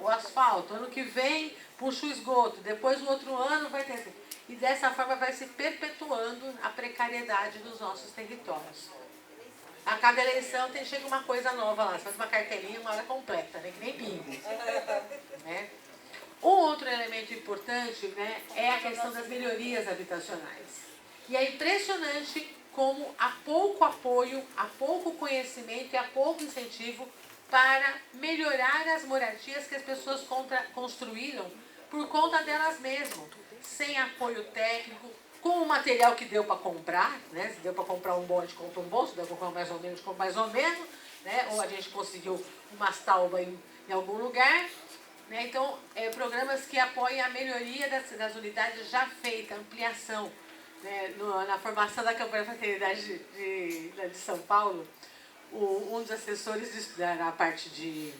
o asfalto. Ano que vem, puxa o esgoto. Depois, no outro ano, vai ter... E dessa forma vai se perpetuando a precariedade dos nossos territórios. A cada eleição chega uma coisa nova lá. Você faz uma cartelinha, uma hora completa, né? Que nem bingo. Né? Um outro elemento importante, né, é a questão das melhorias habitacionais. E é impressionante como há pouco apoio, há pouco conhecimento e há pouco incentivo para melhorar as moradias que as pessoas construíram por conta delas mesmas, sem apoio técnico, com o material que deu para comprar, né? Se deu para comprar um bom, a gente compra um bom, se deu para comprar mais ou menos, compra mais ou menos, né? Ou a gente conseguiu umas taubas em algum lugar. Né? Então, programas que apoiem a melhoria das unidades já feitas, ampliação. Né? Na formação da campanha Fraternidade de São Paulo, um dos assessores na parte de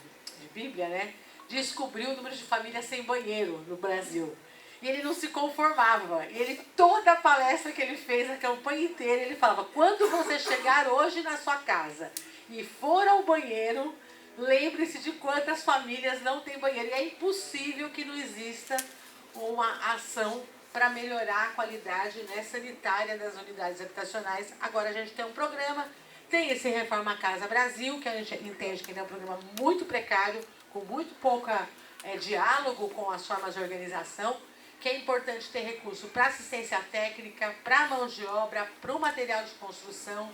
Bíblia, né, descobriu o número de famílias sem banheiro no Brasil. E ele não se conformava. E toda a palestra que ele fez, a campanha inteira, ele falava: quando você chegar hoje na sua casa e for ao banheiro, lembre-se de quantas famílias não têm banheiro. E é impossível que não exista uma ação para melhorar a qualidade, né, sanitária das unidades habitacionais. Agora a gente tem um programa, tem esse Reforma Casa Brasil, que a gente entende que é um programa muito precário, com muito pouca diálogo com as formas de organização, que é importante ter recurso para assistência técnica, para mão de obra, para o material de construção,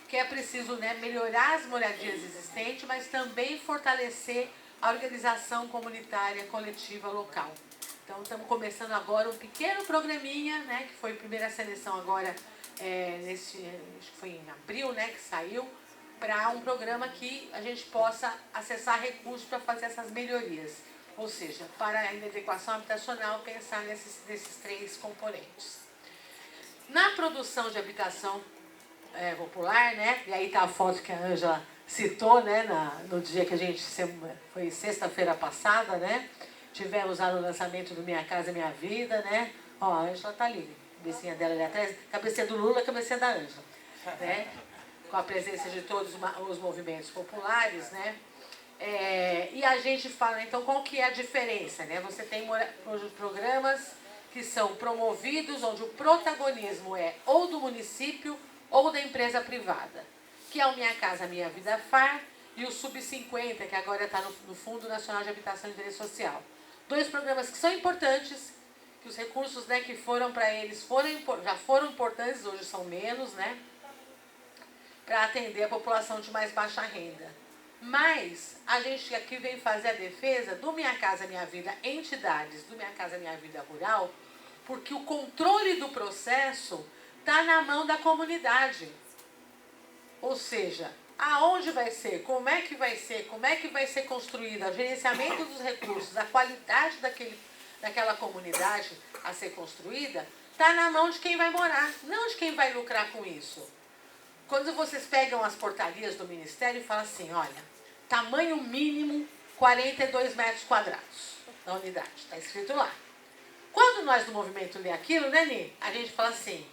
que é preciso, né, melhorar as moradias existentes, mas também fortalecer a organização comunitária, coletiva, local. Então, estamos começando agora um pequeno programinha, né, que foi a primeira seleção agora, acho que foi em abril, né, que saiu, para um programa que a gente possa acessar recursos para fazer essas melhorias. Ou seja, para a inadequação habitacional, pensar nesses 3 componentes. Na produção de habitação popular, né, e aí está a foto que a Ângela citou, né, no dia que a gente, foi sexta-feira passada, né, tivemos lá no lançamento do Minha Casa Minha Vida, né, ó, a Ângela está ali, a cabecinha dela ali atrás, cabecinha do Lula, cabecinha da Ângela, né, com a presença de todos os movimentos populares, né, e a gente fala, então, qual que é a diferença, né, você tem programas que são promovidos, onde o protagonismo é ou do município ou da empresa privada, que é o Minha Casa Minha Vida FAR e o Sub-50, que agora está no Fundo Nacional de Habitação e Interesse Social. 2 programas que são importantes, que os recursos, né, que foram para eles já foram importantes, hoje são menos, né, para atender a população de mais baixa renda. Mas a gente aqui vem fazer a defesa do Minha Casa Minha Vida entidades, do Minha Casa Minha Vida Rural, porque o controle do processo está na mão da comunidade. Ou seja, aonde vai ser, como é que vai ser construída, o gerenciamento dos recursos, a qualidade daquela comunidade a ser construída, está na mão de quem vai morar, não de quem vai lucrar com isso. Quando vocês pegam as portarias do Ministério e falam assim, olha, tamanho mínimo 42 metros quadrados na unidade, está escrito lá. Quando nós do movimento lê aquilo, né, Nê? A gente fala assim,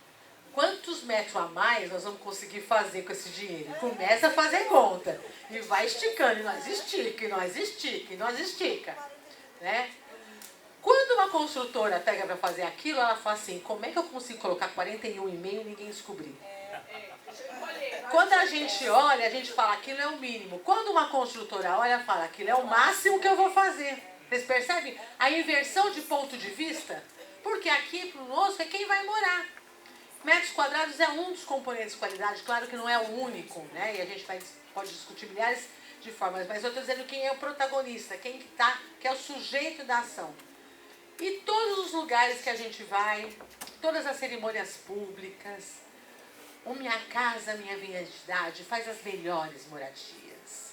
quantos metros a mais nós vamos conseguir fazer com esse dinheiro? Começa a fazer conta. E vai esticando, e nós estica, e nós estica, e nós estica. Né? Quando uma construtora pega para fazer aquilo, ela fala assim, como é que eu consigo colocar 41,5 e ninguém descobrir? Quando a gente olha, a gente fala, aquilo é o mínimo. Quando uma construtora olha, fala, aquilo é o máximo que eu vou fazer. Vocês percebem a inversão de ponto de vista? Porque aqui, para o nosso, é quem vai morar. Metros quadrados é um dos componentes de qualidade, claro que não é o único, né? E a gente pode discutir milhares de formas, mas eu estou dizendo quem é o protagonista, quem que é o sujeito da ação. E todos os lugares que a gente vai, todas as cerimônias públicas, o Minha Casa Minha Identidade faz as melhores moradias.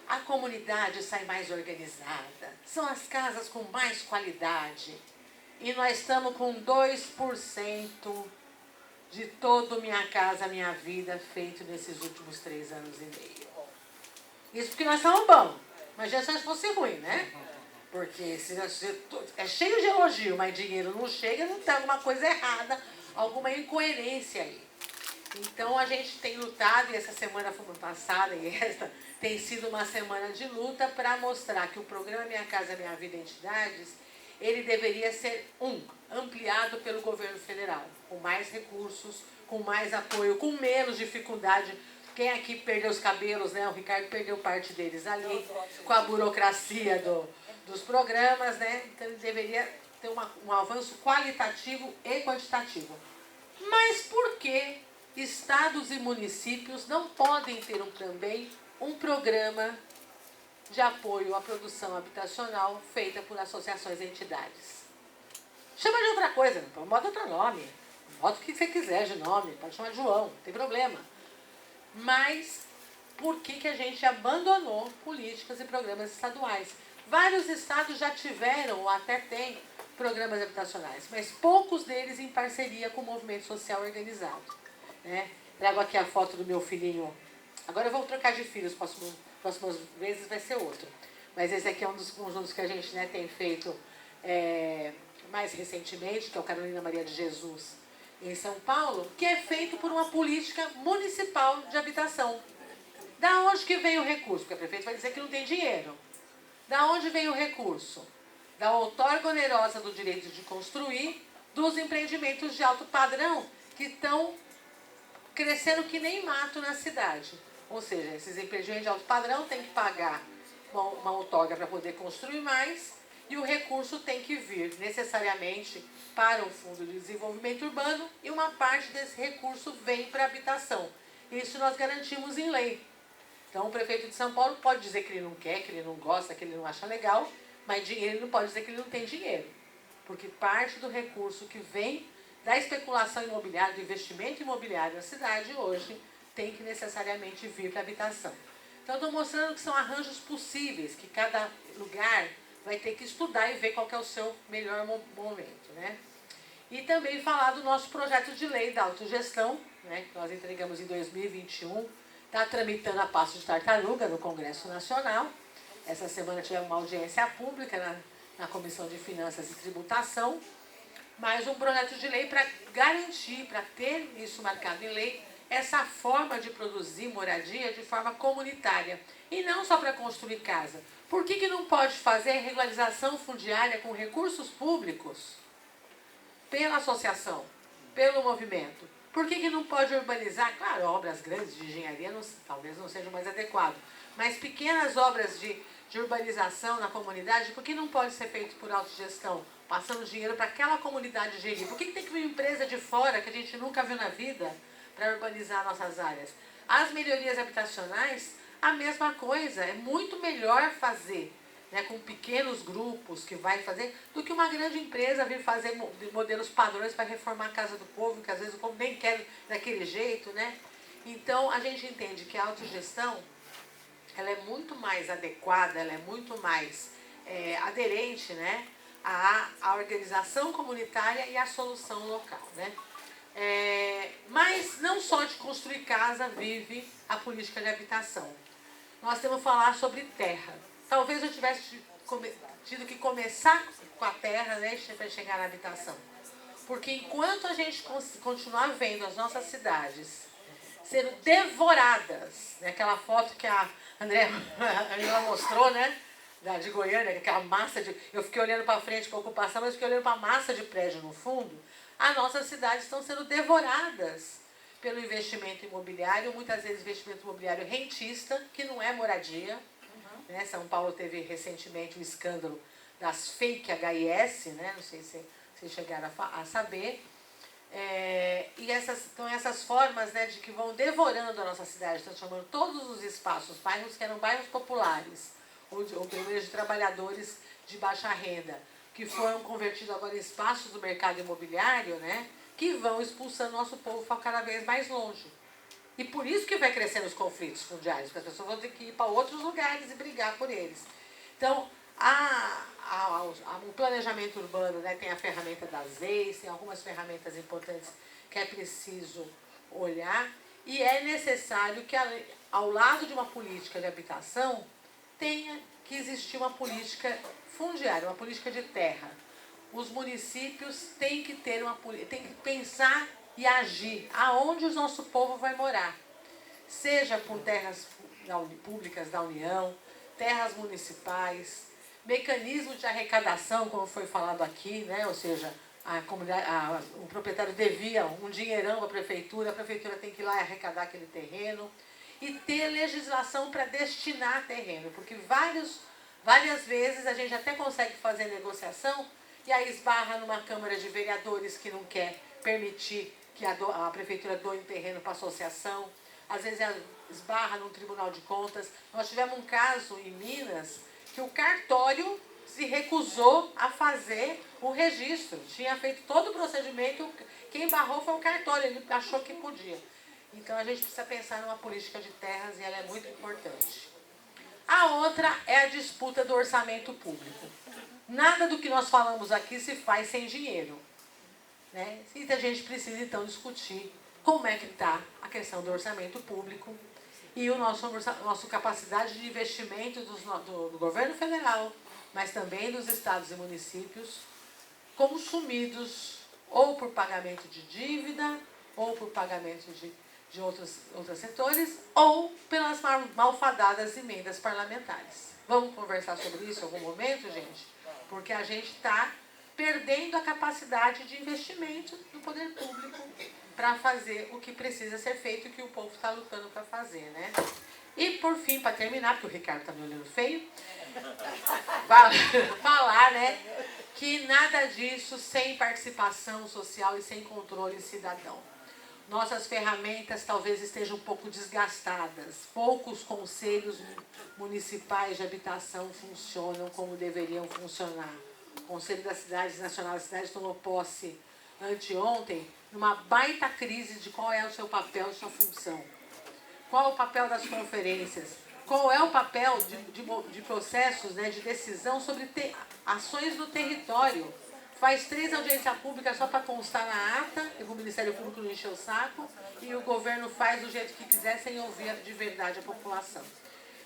A comunidade sai mais organizada, são as casas com mais qualidade. E nós estamos com 2% de todo Minha Casa Minha Vida feito nesses últimos 3 anos e meio. Isso porque nós estamos bons, mas já se fosse ruim, né? Porque se é cheio de elogio, mas dinheiro não chega, não tem alguma coisa errada, alguma incoerência aí. Então a gente tem lutado, e essa semana passada e esta tem sido uma semana de luta para mostrar que o programa Minha Casa Minha Vida Entidades, ele deveria ser ampliado pelo governo federal, com mais recursos, com mais apoio, com menos dificuldade. Quem aqui perdeu os cabelos, né? O Ricardo perdeu parte deles ali, com a burocracia dos programas, né? Então ele deveria ter um avanço qualitativo e quantitativo. Mas por que estados e municípios não podem ter também um programa de apoio à produção habitacional feita por associações e entidades? Chama de outra coisa, bota outro nome, bota o que você quiser de nome, pode chamar de João, não tem problema. Mas por que a gente abandonou políticas e programas estaduais? Vários estados já tiveram ou até têm programas habitacionais, mas poucos deles em parceria com o movimento social organizado. Né? Trago aqui a foto do meu filhinho. Agora eu vou trocar de filhos, próximas vezes vai ser outro. Mas esse aqui é um dos conjuntos que a gente, né, tem feito mais recentemente, que é o Carolina Maria de Jesus, em São Paulo, que é feito por uma política municipal de habitação. Da onde que vem o recurso? Porque a prefeita vai dizer que não tem dinheiro. Da onde vem o recurso? da outorga onerosa do direito de construir dos empreendimentos de alto padrão que estão crescendo que nem mato na cidade. Ou seja, esses empreendimentos de alto padrão têm que pagar uma outorga para poder construir mais e o recurso tem que vir necessariamente para o Fundo de Desenvolvimento Urbano e uma parte desse recurso vem para a habitação. Isso nós garantimos em lei. Então, o prefeito de São Paulo pode dizer que ele não quer, que ele não gosta, que ele não acha legal, mas dinheiro ele não pode dizer que ele não tem dinheiro. Porque parte do recurso que vem da especulação imobiliária, do investimento imobiliário na cidade hoje, tem que necessariamente vir para a habitação. Então, estou mostrando que são arranjos possíveis, que cada lugar vai ter que estudar e ver qual que é o seu melhor momento, né? E também falar do nosso projeto de lei da autogestão, né, que nós entregamos em 2021, está tramitando a passo de tartaruga no Congresso Nacional. Essa semana tivemos uma audiência pública na Comissão de Finanças e Tributação, mas um projeto de lei para garantir, para ter isso marcado em lei, essa forma de produzir moradia de forma comunitária. E não só para construir casa. Por que não pode fazer regularização fundiária com recursos públicos? Pela associação, pelo movimento. Por que não pode urbanizar? Claro, obras grandes de engenharia talvez não sejam mais adequado, mas pequenas obras de urbanização na comunidade, por que não pode ser feito por autogestão? Passando dinheiro para aquela comunidade gerir. Por que tem que vir uma empresa de fora que a gente nunca viu na vida para urbanizar nossas áreas? As melhorias habitacionais, a mesma coisa. É muito melhor fazer, né, com pequenos grupos que vai fazer, do que uma grande empresa vir fazer modelos padrões para reformar a casa do povo, que às vezes o povo nem quer daquele jeito, né? Então, a gente entende que a autogestão, ela é muito mais adequada, ela é muito mais aderente, né, à organização comunitária e à solução local, né? Mas não só de construir casa vive a política de habitação. Nós temos que falar sobre terra. Talvez eu tivesse tido que começar com a terra, né, para chegar na habitação. Porque enquanto a gente continuar vendo as nossas cidades sendo devoradas, né, aquela foto que a Angela mostrou, né, de Goiânia, aquela massa de... Eu fiquei olhando para frente para a ocupação, mas fiquei olhando para a massa de prédio no fundo. As nossas cidades estão sendo devoradas pelo investimento imobiliário, muitas vezes investimento imobiliário rentista, que não é moradia. Né? São Paulo teve recentemente um escândalo das fake HIS, né? Não sei se vocês chegaram a saber. E essas formas, né, de que vão devorando a nossa cidade, transformando todos os espaços, bairros que eram bairros populares, ou pelo menos de trabalhadores de baixa renda, que foram convertidos agora em espaços do mercado imobiliário, né, que vão expulsando nosso povo para cada vez mais longe. E por isso que vai crescendo os conflitos fundiários, porque as pessoas vão ter que ir para outros lugares e brigar por eles. Então, o planejamento urbano, né, tem a ferramenta das leis, tem algumas ferramentas importantes que é preciso olhar, e é necessário que, ao lado de uma política de habitação, tenha que existir uma política fundiária, uma política de terra. Os municípios têm que ter têm que pensar e agir aonde o nosso povo vai morar, seja por terras públicas da União, terras municipais, mecanismo de arrecadação, como foi falado aqui, né? Ou seja, o proprietário devia um dinheirão à prefeitura, a prefeitura tem que ir lá e arrecadar aquele terreno, e ter legislação para destinar terreno, porque várias vezes a gente até consegue fazer negociação e aí esbarra numa Câmara de Vereadores que não quer permitir que a prefeitura doe um terreno para a associação, às vezes esbarra num Tribunal de Contas. Nós tivemos um caso em Minas que o cartório se recusou a fazer o registro. Tinha feito todo o procedimento, quem barrou foi o cartório, ele achou que podia. Então a gente precisa pensar numa política de terras e ela é muito importante. A outra é a disputa do orçamento público. Nada do que nós falamos aqui se faz sem dinheiro, né? E a gente precisa então discutir como é que está a questão do orçamento público e nossa capacidade de investimento do governo federal, mas também dos estados e municípios, consumidos ou por pagamento de dívida, ou por pagamento de outros setores, ou pelas malfadadas emendas parlamentares. Vamos conversar sobre isso em algum momento, gente? porque a gente está perdendo a capacidade de investimento do poder público para fazer o que precisa ser feito e que o povo está lutando para fazer, né? E por fim, para terminar, porque o Ricardo está me olhando feio, falar, né, que nada disso sem participação social e sem controle cidadão. Nossas ferramentas talvez estejam um pouco desgastadas. Poucos conselhos municipais de habitação funcionam como deveriam funcionar. O Conselho das Cidades Nacional das Cidades tomou posse anteontem numa baita crise de qual é o seu papel e sua função. Qual o papel das conferências? Qual é o papel de processos, né, de decisão sobre ações no território? Faz 3 audiências públicas só para constar na ata, e o Ministério Público não encheu o saco, e o governo faz do jeito que quiser, sem ouvir de verdade a população.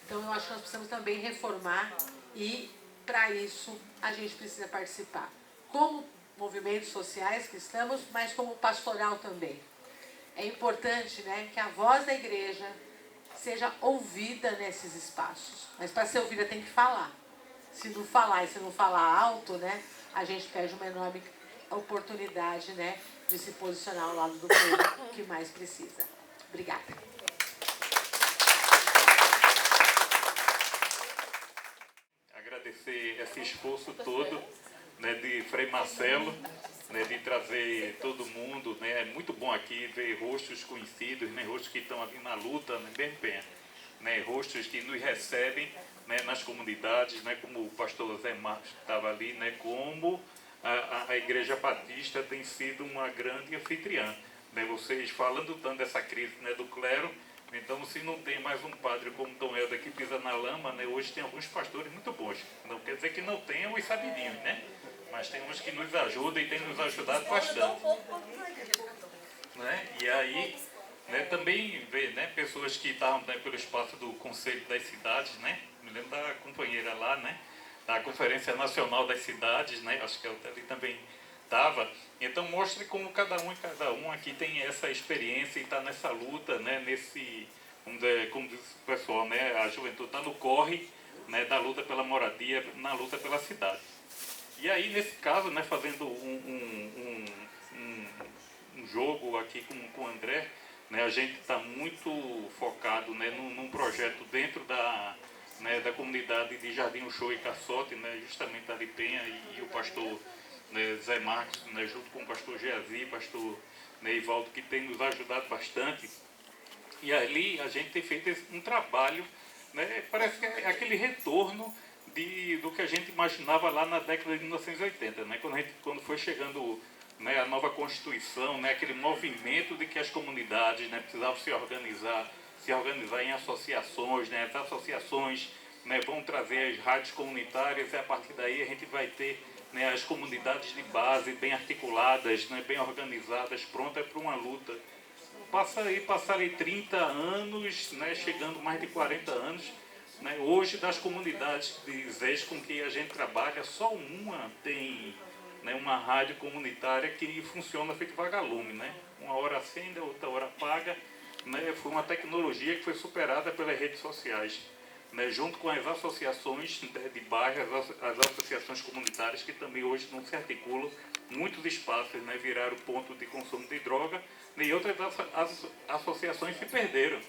Então, eu acho que nós precisamos também reformar, e, para isso, a gente precisa participar. Como movimentos sociais que estamos, mas como pastoral também. É importante, né, que a voz da igreja seja ouvida nesses espaços. Mas para ser ouvida tem que falar. Se não falar e se não falar alto, né, a gente perde uma enorme oportunidade, né, de se posicionar ao lado do povo que mais precisa. Obrigada. Agradecer esse esforço todo, né, de Frei Marcelo, né, de trazer todo mundo, né, é muito bom aqui ver rostos conhecidos, né, rostos que estão ali na luta, né, bem bem, né, rostos que nos recebem, né, nas comunidades, né, como o pastor Zé Marcos estava ali, né, como a Igreja Batista tem sido uma grande anfitriã, né, vocês falando tanto dessa crise, né, do clero. Então, se não tem mais um padre como Dom Helder que pisa na lama, né, hoje tem alguns pastores muito bons. Não quer dizer que não tenham os sabidinhos, né? Mas tem uns que nos ajudam e tem nos ajudado bastante. Né? E aí, né, também ver, né, pessoas que estavam, né, pelo espaço do Conselho das Cidades, né? Me lembro da companheira lá, né? Da Conferência Nacional das Cidades, né? Acho que ela ali também estava. Então mostre como cada um aqui tem essa experiência e está nessa luta, né, nesse, como diz o pessoal, né, a juventude está no corre, né, da luta pela moradia, na luta pela cidade. E aí, nesse caso, né, fazendo um jogo aqui com o André, né, a gente está muito focado, né, num projeto dentro né, da comunidade de Jardim Uchoa e Caçote, né, justamente ali Penha e o pastor, né, Zé Marcos, né, junto com o pastor Geazi, pastor Neivaldo, que tem nos ajudado bastante. E ali a gente tem feito um trabalho, né, parece que é aquele retorno do que a gente imaginava lá na década de 1980, né, quando foi chegando, né, a nova Constituição, né, aquele movimento de que as comunidades, né, precisavam se organizar em associações, né, as associações, né, vão trazer as rádios comunitárias e a partir daí a gente vai ter, né, as comunidades de base bem articuladas, né, bem organizadas, prontas para uma luta. Passaram aí 30 anos, né, chegando mais de 40 anos. Né, hoje, das comunidades de ZES com que a gente trabalha, só uma tem, né, uma rádio comunitária que funciona feito vagalume. Né? Uma hora acende, outra hora apaga. Né? Foi uma tecnologia que foi superada pelas redes sociais. Né, junto com as associações, né, de bairro, as associações comunitárias que também hoje não se articulam, muitos espaços, né, viraram ponto de consumo de droga, né, e outras associações se perderam,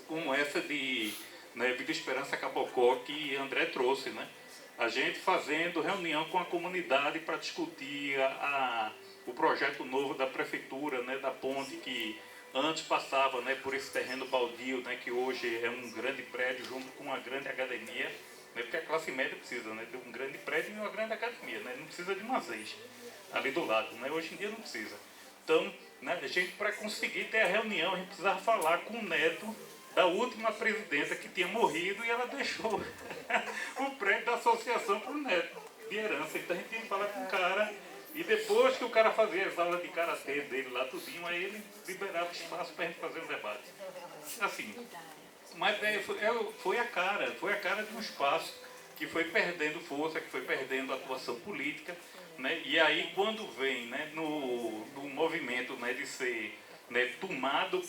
como essa de, né, Vida Esperança Cabocó que André trouxe. Né? A gente fazendo reunião com a comunidade para discutir o projeto novo da prefeitura, né, da ponte que antes passava, né, por esse terreno baldio, né, que hoje é um grande prédio junto com uma grande academia, né, porque a classe média precisa, né, de um grande prédio e uma grande academia, né, não precisa de uma ZES ali do lado, né, hoje em dia não precisa. Então, né, a gente, para conseguir ter a reunião, a gente precisava falar com o neto da última presidenta que tinha morrido e ela deixou o prédio da associação para o neto de herança. Então a gente tinha que falar com o cara. E depois que o cara fazia as aulas de karatê dele lá, tudinho, aí ele liberava espaço para a gente fazer um debate. Assim, mas foi a cara de um espaço que foi perdendo força, que foi perdendo atuação política, né? E aí quando vem, né, no movimento, né, de ser, né, tomado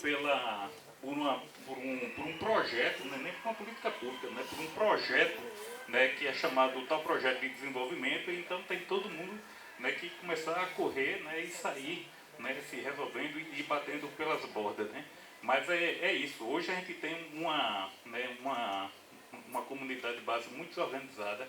por um projeto, né, nem por uma política pública, né, por um projeto, né, que é chamado o tal projeto de desenvolvimento, e então tem todo mundo, né, que começar a correr, né, e sair, né, se resolvendo e batendo pelas bordas, né. Mas é isso, hoje a gente tem né, uma comunidade base muito organizada,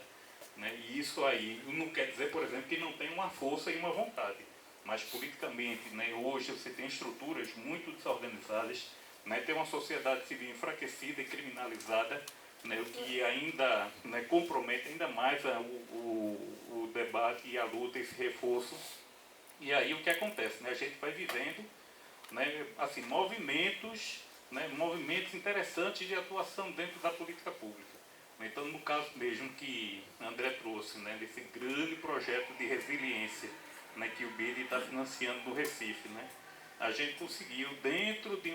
né, e isso aí não quer dizer, por exemplo, que não tem uma força e uma vontade, mas politicamente, né, hoje você tem estruturas muito desorganizadas, né, tem uma sociedade civil enfraquecida e criminalizada, né, o que ainda, né, compromete ainda mais o debate e a luta, esse reforço. E aí o que acontece? Né, a gente vai vivendo, né, assim, movimentos interessantes de atuação dentro da política pública. Então, no caso mesmo que André trouxe, né, desse grande projeto de resiliência, né, que o BID está financiando no Recife, né, a gente conseguiu, dentro de,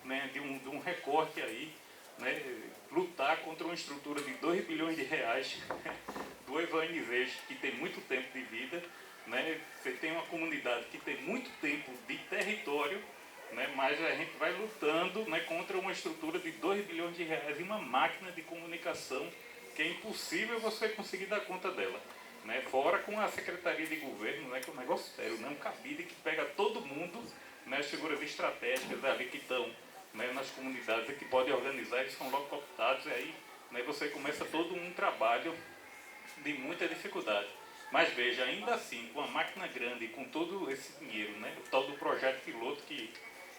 né, de um recorte aí, né, lutar contra uma estrutura de 2 bilhões de reais, duas ONGs que têm muito tempo de vida, né, você tem uma comunidade que tem muito tempo de território, né, mas a gente vai lutando, né, contra uma estrutura de 2 bilhões de reais e uma máquina de comunicação que é impossível você conseguir dar conta dela. Né, fora com a Secretaria de Governo, né, que é um negócio sério, né, um cabide que pega todo mundo, né, as figuras estratégicas ali que estão, né, nas comunidades e que podem organizar, eles são logo cooptados, e aí, né, você começa todo um trabalho de muita dificuldade. Mas veja, ainda assim, com a máquina grande e com todo esse dinheiro, né, o tal do projeto piloto que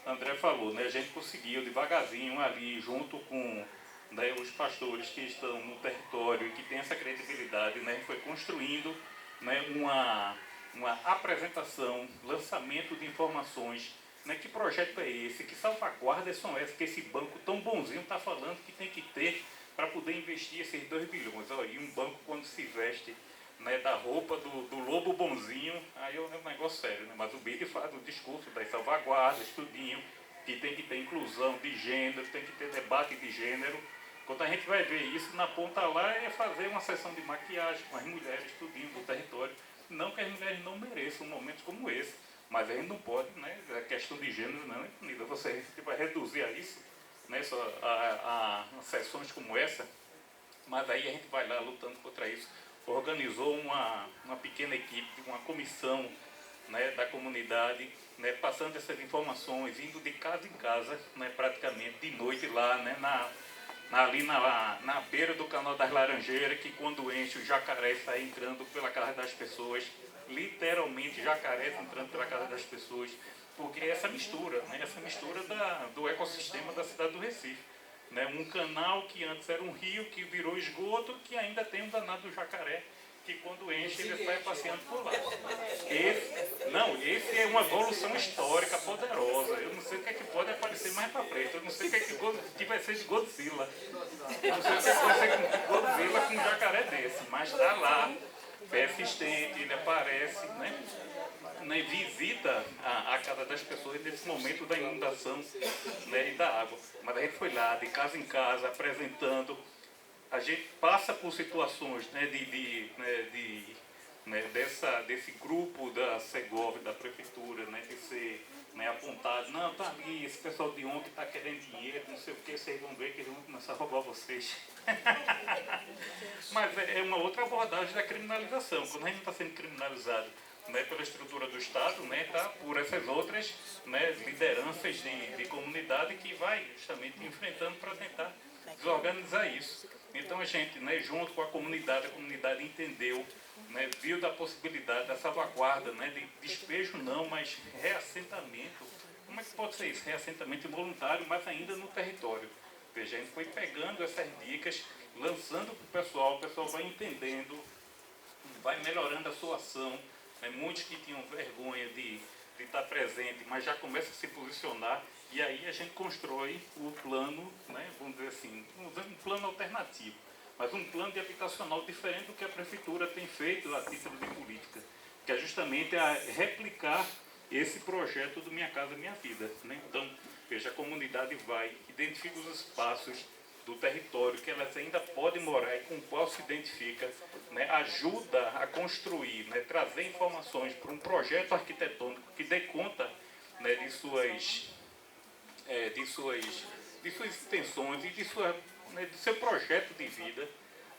André falou, né, a gente conseguiu devagarzinho ali, junto com, né, os pastores que estão no território e que têm essa credibilidade, né, foi construindo, né, uma apresentação, lançamento de informações, né, que projeto é esse, que salvaguardas são essas que esse banco tão bonzinho está falando que tem que ter para poder investir esses 2 bilhões. Ó, e um banco, quando se veste, né, da roupa do lobo bonzinho, aí é um negócio sério, né? Mas o BID faz o discurso das salvaguardas, tudinho, que tem que ter inclusão de gênero, tem que ter debate de gênero. Quando a gente vai ver isso, na ponta lá é fazer uma sessão de maquiagem com as mulheres, tudinho, do território. Não que as mulheres não mereçam momentos como esse, mas a gente não pode, né, a questão de gênero não é definida. Você vai reduzir a isso, né, só a sessões como essa, mas aí a gente vai lá lutando contra isso. Organizou uma pequena equipe, uma comissão, né, da comunidade, né, passando essas informações, indo de casa em casa, né, praticamente de noite lá, né, ali na beira do Canal das Laranjeiras, que quando enche o jacaré sai entrando pela casa das pessoas, literalmente jacaré entrando pela casa das pessoas, porque essa mistura, né, do ecossistema da cidade do Recife. Né, um canal que antes era um rio, que virou esgoto, que ainda tem um danado do jacaré, que quando enche ele sai passeando por lá. Esse é uma evolução histórica poderosa. Eu não sei o que é que pode aparecer mais para frente. Eu não sei o que é que vai ser de Godzilla. Eu não sei o que vai ser de Godzilla com um jacaré desse, mas está lá, persistente, ele aparece, né, visita a casa das pessoas nesse momento da inundação, né, e da água. Mas a gente foi lá, de casa em casa, apresentando. A gente passa por situações, né, desse grupo da Segov, da prefeitura, né, de ser, né, apontado. Não, tá ali, esse pessoal de ontem está querendo dinheiro, não sei o que, vocês vão ver que eles vão começar a roubar vocês. Mas é uma outra abordagem da criminalização. Quando a gente está sendo criminalizado, né, pela estrutura do Estado, né, tá, por essas outras, né, lideranças de comunidade que vai justamente enfrentando para tentar desorganizar isso. Então a gente, né, junto com a comunidade entendeu, né, viu da possibilidade da salvaguarda, né, de despejo não, mas reassentamento. Como é que pode ser isso? Reassentamento voluntário, mas ainda no território. Veja, a gente foi pegando essas dicas, lançando para o pessoal vai entendendo, vai melhorando a sua ação. Muitos que tinham vergonha de estar presente, mas já começam a se posicionar, e aí a gente constrói o plano, né, vamos dizer assim, um plano alternativo, mas um plano de habitacional diferente do que a prefeitura tem feito a título de política, que é justamente a replicar esse projeto do Minha Casa Minha Vida. Né? Então, veja, a comunidade vai, identifica os espaços do território que elas ainda podem morar e com o qual se identifica, né, ajuda a construir, né, trazer informações para um projeto arquitetônico que dê conta, né, de suas intenções e de seu projeto de vida,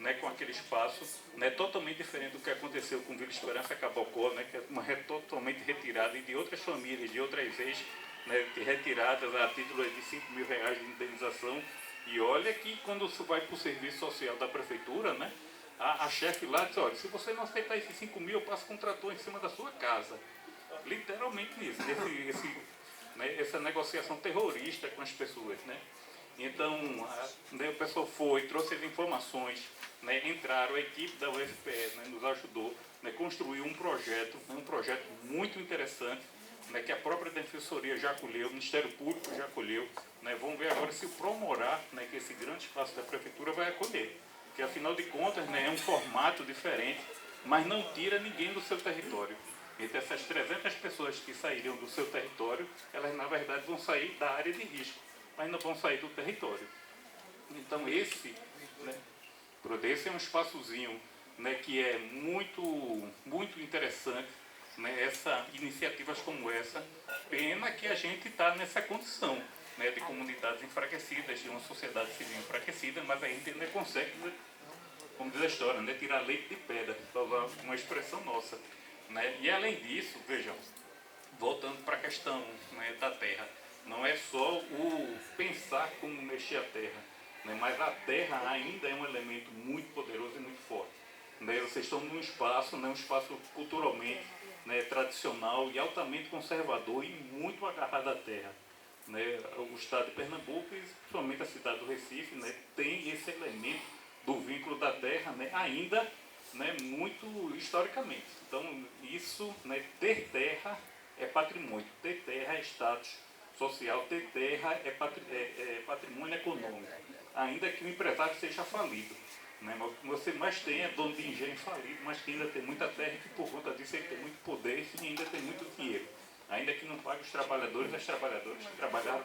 né, com aquele espaço, né, totalmente diferente do que aconteceu com Vila Esperança Cabocó, né, que é uma totalmente retirada, e de outras famílias, de outras vezes, né, retiradas a título de R$5.000 de indenização. E olha que quando você vai para o serviço social da prefeitura, né, a chefe lá diz, olha, se você não aceitar esses 5.000, eu passo com um trator em cima da sua casa. Literalmente isso, né, essa negociação terrorista com as pessoas, né? Então, né, o pessoal foi, trouxe as informações, né, entraram, a equipe da UFPE, né, nos ajudou, né, construiu um projeto muito interessante, né, que a própria Defensoria já acolheu, o Ministério Público já acolheu, né, vamos ver agora se o Promorá, né, que esse grande espaço da Prefeitura vai acolher, que afinal de contas, né, é um formato diferente, mas não tira ninguém do seu território. Então essas 300 pessoas que sairiam do seu território, elas na verdade vão sair da área de risco, mas não vão sair do território. Então esse é um espaçozinho, né, que é muito interessante, né, iniciativas como essa. Pena que a gente está nessa condição, né, de comunidades enfraquecidas, de uma sociedade civil enfraquecida, mas a gente ainda consegue, como diz a história, né, tirar leite de pedra, para usar uma expressão nossa. Né? E além disso, vejam, voltando para a questão, né, da terra, não é só o pensar como mexer a terra, né, mas a terra ainda é um elemento muito poderoso e muito forte. Né? Vocês estão num espaço, né, um espaço culturalmente, né, tradicional e altamente conservador e muito agarrado à terra. Né? O estado de Pernambuco, e principalmente a cidade do Recife, né, tem esse elemento do vínculo da terra, né, ainda, né, muito historicamente. Então, isso, né, ter terra é patrimônio, ter terra é status social, ter terra é patrimônio econômico, ainda que o empresário seja falido. Né, mas o que você mais tem é dono de engenho falido, mas que ainda tem muita terra e que por conta disso ele tem muito poder e ainda tem muito dinheiro. Ainda que não pague os trabalhadores, as trabalhadoras que trabalharam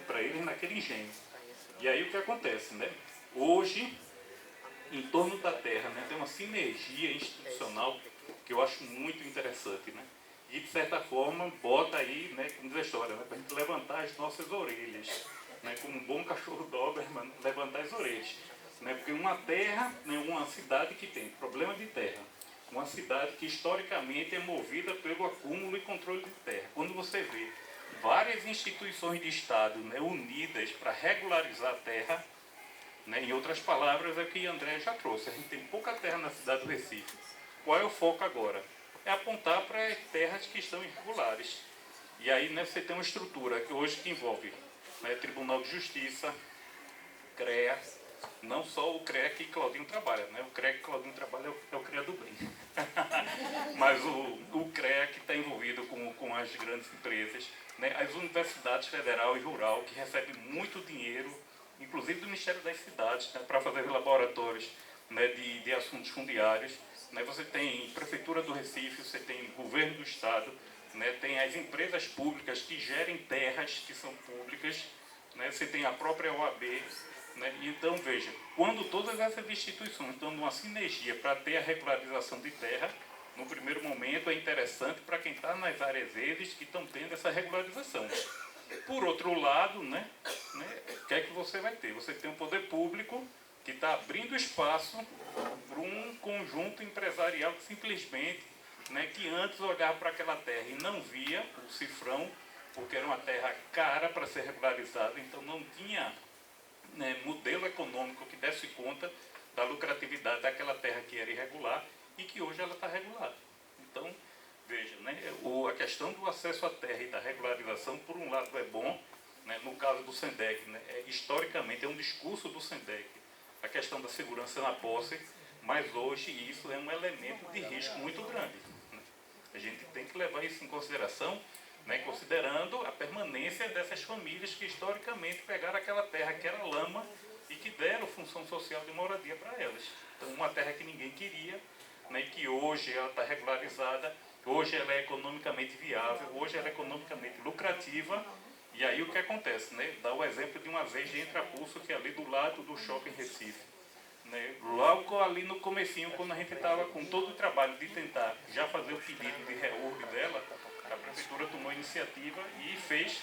para eles naquele engenho. E aí o que acontece, né? Hoje, em torno da terra, né, tem uma sinergia institucional que eu acho muito interessante, né? E de certa forma bota aí, né, como diz a história, né, para a gente levantar as nossas orelhas, né, como um bom cachorro Doberman, levantar as orelhas, né? Porque uma terra, né, uma cidade que tem problema de terra, uma cidade que historicamente é movida pelo acúmulo e controle de terra. Quando você vê várias instituições de Estado, né, unidas para regularizar a terra, né, em outras palavras, é o que André já trouxe. A gente tem pouca terra na cidade do Recife. Qual é o foco agora? É apontar para as terras que estão irregulares. E aí, né, você tem uma estrutura que hoje que envolve, né, Tribunal de Justiça, CREA, não só o CREA que Claudinho trabalha, né? O CREA que Claudinho trabalha é o CREA do bem. Mas o CREA que está envolvido com as grandes empresas, né? As universidades federal e rural que recebem muito dinheiro, inclusive do Ministério das Cidades, né, para fazer laboratórios, né, de assuntos fundiários. Né? Você tem Prefeitura do Recife, você tem Governo do Estado, né, tem as empresas públicas que gerem terras que são públicas, né, você tem a própria OAB. Né? Então, veja, quando todas essas instituições estão numa sinergia para ter a regularização de terra, no primeiro momento é interessante para quem está nas áreas verdes que estão tendo essa regularização. Por outro lado, né, o que é que você vai ter? Você tem um poder público que está abrindo espaço para um conjunto empresarial que simplesmente, né, que antes olhava para aquela terra e não via o cifrão, porque era uma terra cara para ser regularizada, então não tinha, né, modelo econômico que desse conta da lucratividade daquela terra que era irregular e que hoje ela está regulada. Então, veja, né, a questão do acesso à terra e da regularização, por um lado, é bom, né, no caso do SENDEC, né, historicamente é um discurso do SENDEC, a questão da segurança na posse, mas hoje isso é um elemento de risco muito grande. Né? A gente tem que levar isso em consideração, né, considerando a permanência dessas famílias que historicamente pegaram aquela terra que era lama e que deram função social de moradia para elas. Então, uma terra que ninguém queria, né, e que hoje ela está regularizada, hoje ela é economicamente viável, hoje ela é economicamente lucrativa. E aí o que acontece? Né? Dá o exemplo de uma vez de Entrapulso, que é ali do lado do Shopping Recife. Né? Logo ali no comecinho, quando a gente estava com todo o trabalho de tentar já fazer o pedido de reúne dela, a prefeitura tomou a iniciativa e fez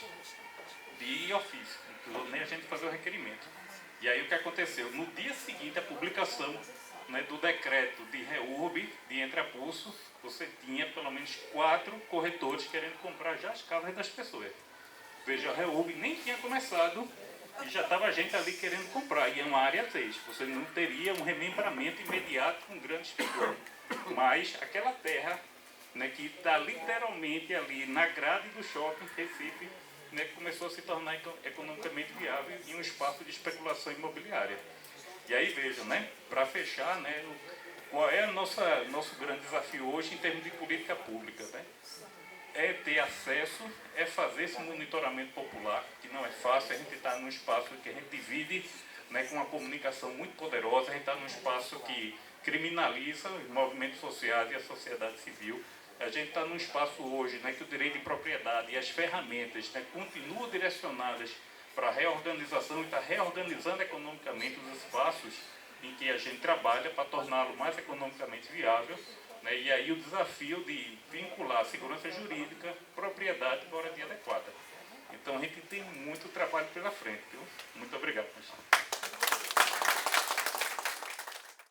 de ofício, não precisou nem a gente fazer o requerimento. E aí o que aconteceu? No dia seguinte à publicação, né, do decreto de REURB de Entrepulso, você tinha pelo menos 4 corretores querendo comprar já as casas das pessoas. Veja, a REURB nem tinha começado e já estava gente ali querendo comprar. E é uma área 6. Você não teria um remembramento imediato com grandes figuras. Mas aquela terra, né, que está literalmente ali na grade do shopping Recife, né, começou a se tornar economicamente viável e um espaço de especulação imobiliária. E aí vejam, né, para fechar, né, qual é nosso grande desafio hoje em termos de política pública, né? É ter acesso, é fazer esse monitoramento popular, que não é fácil. A gente está num espaço que a gente divide, né, com uma comunicação muito poderosa. A gente está num espaço que criminaliza os movimentos sociais e a sociedade civil. A gente está num espaço hoje, né, que o direito de propriedade e as ferramentas, né, continuam direcionadas para a reorganização e está reorganizando economicamente os espaços em que a gente trabalha para torná-lo mais economicamente viável, né? E aí o desafio de vincular a segurança jurídica, propriedade e moradia adequada. Então a gente tem muito trabalho pela frente, viu? Muito obrigado, pessoal.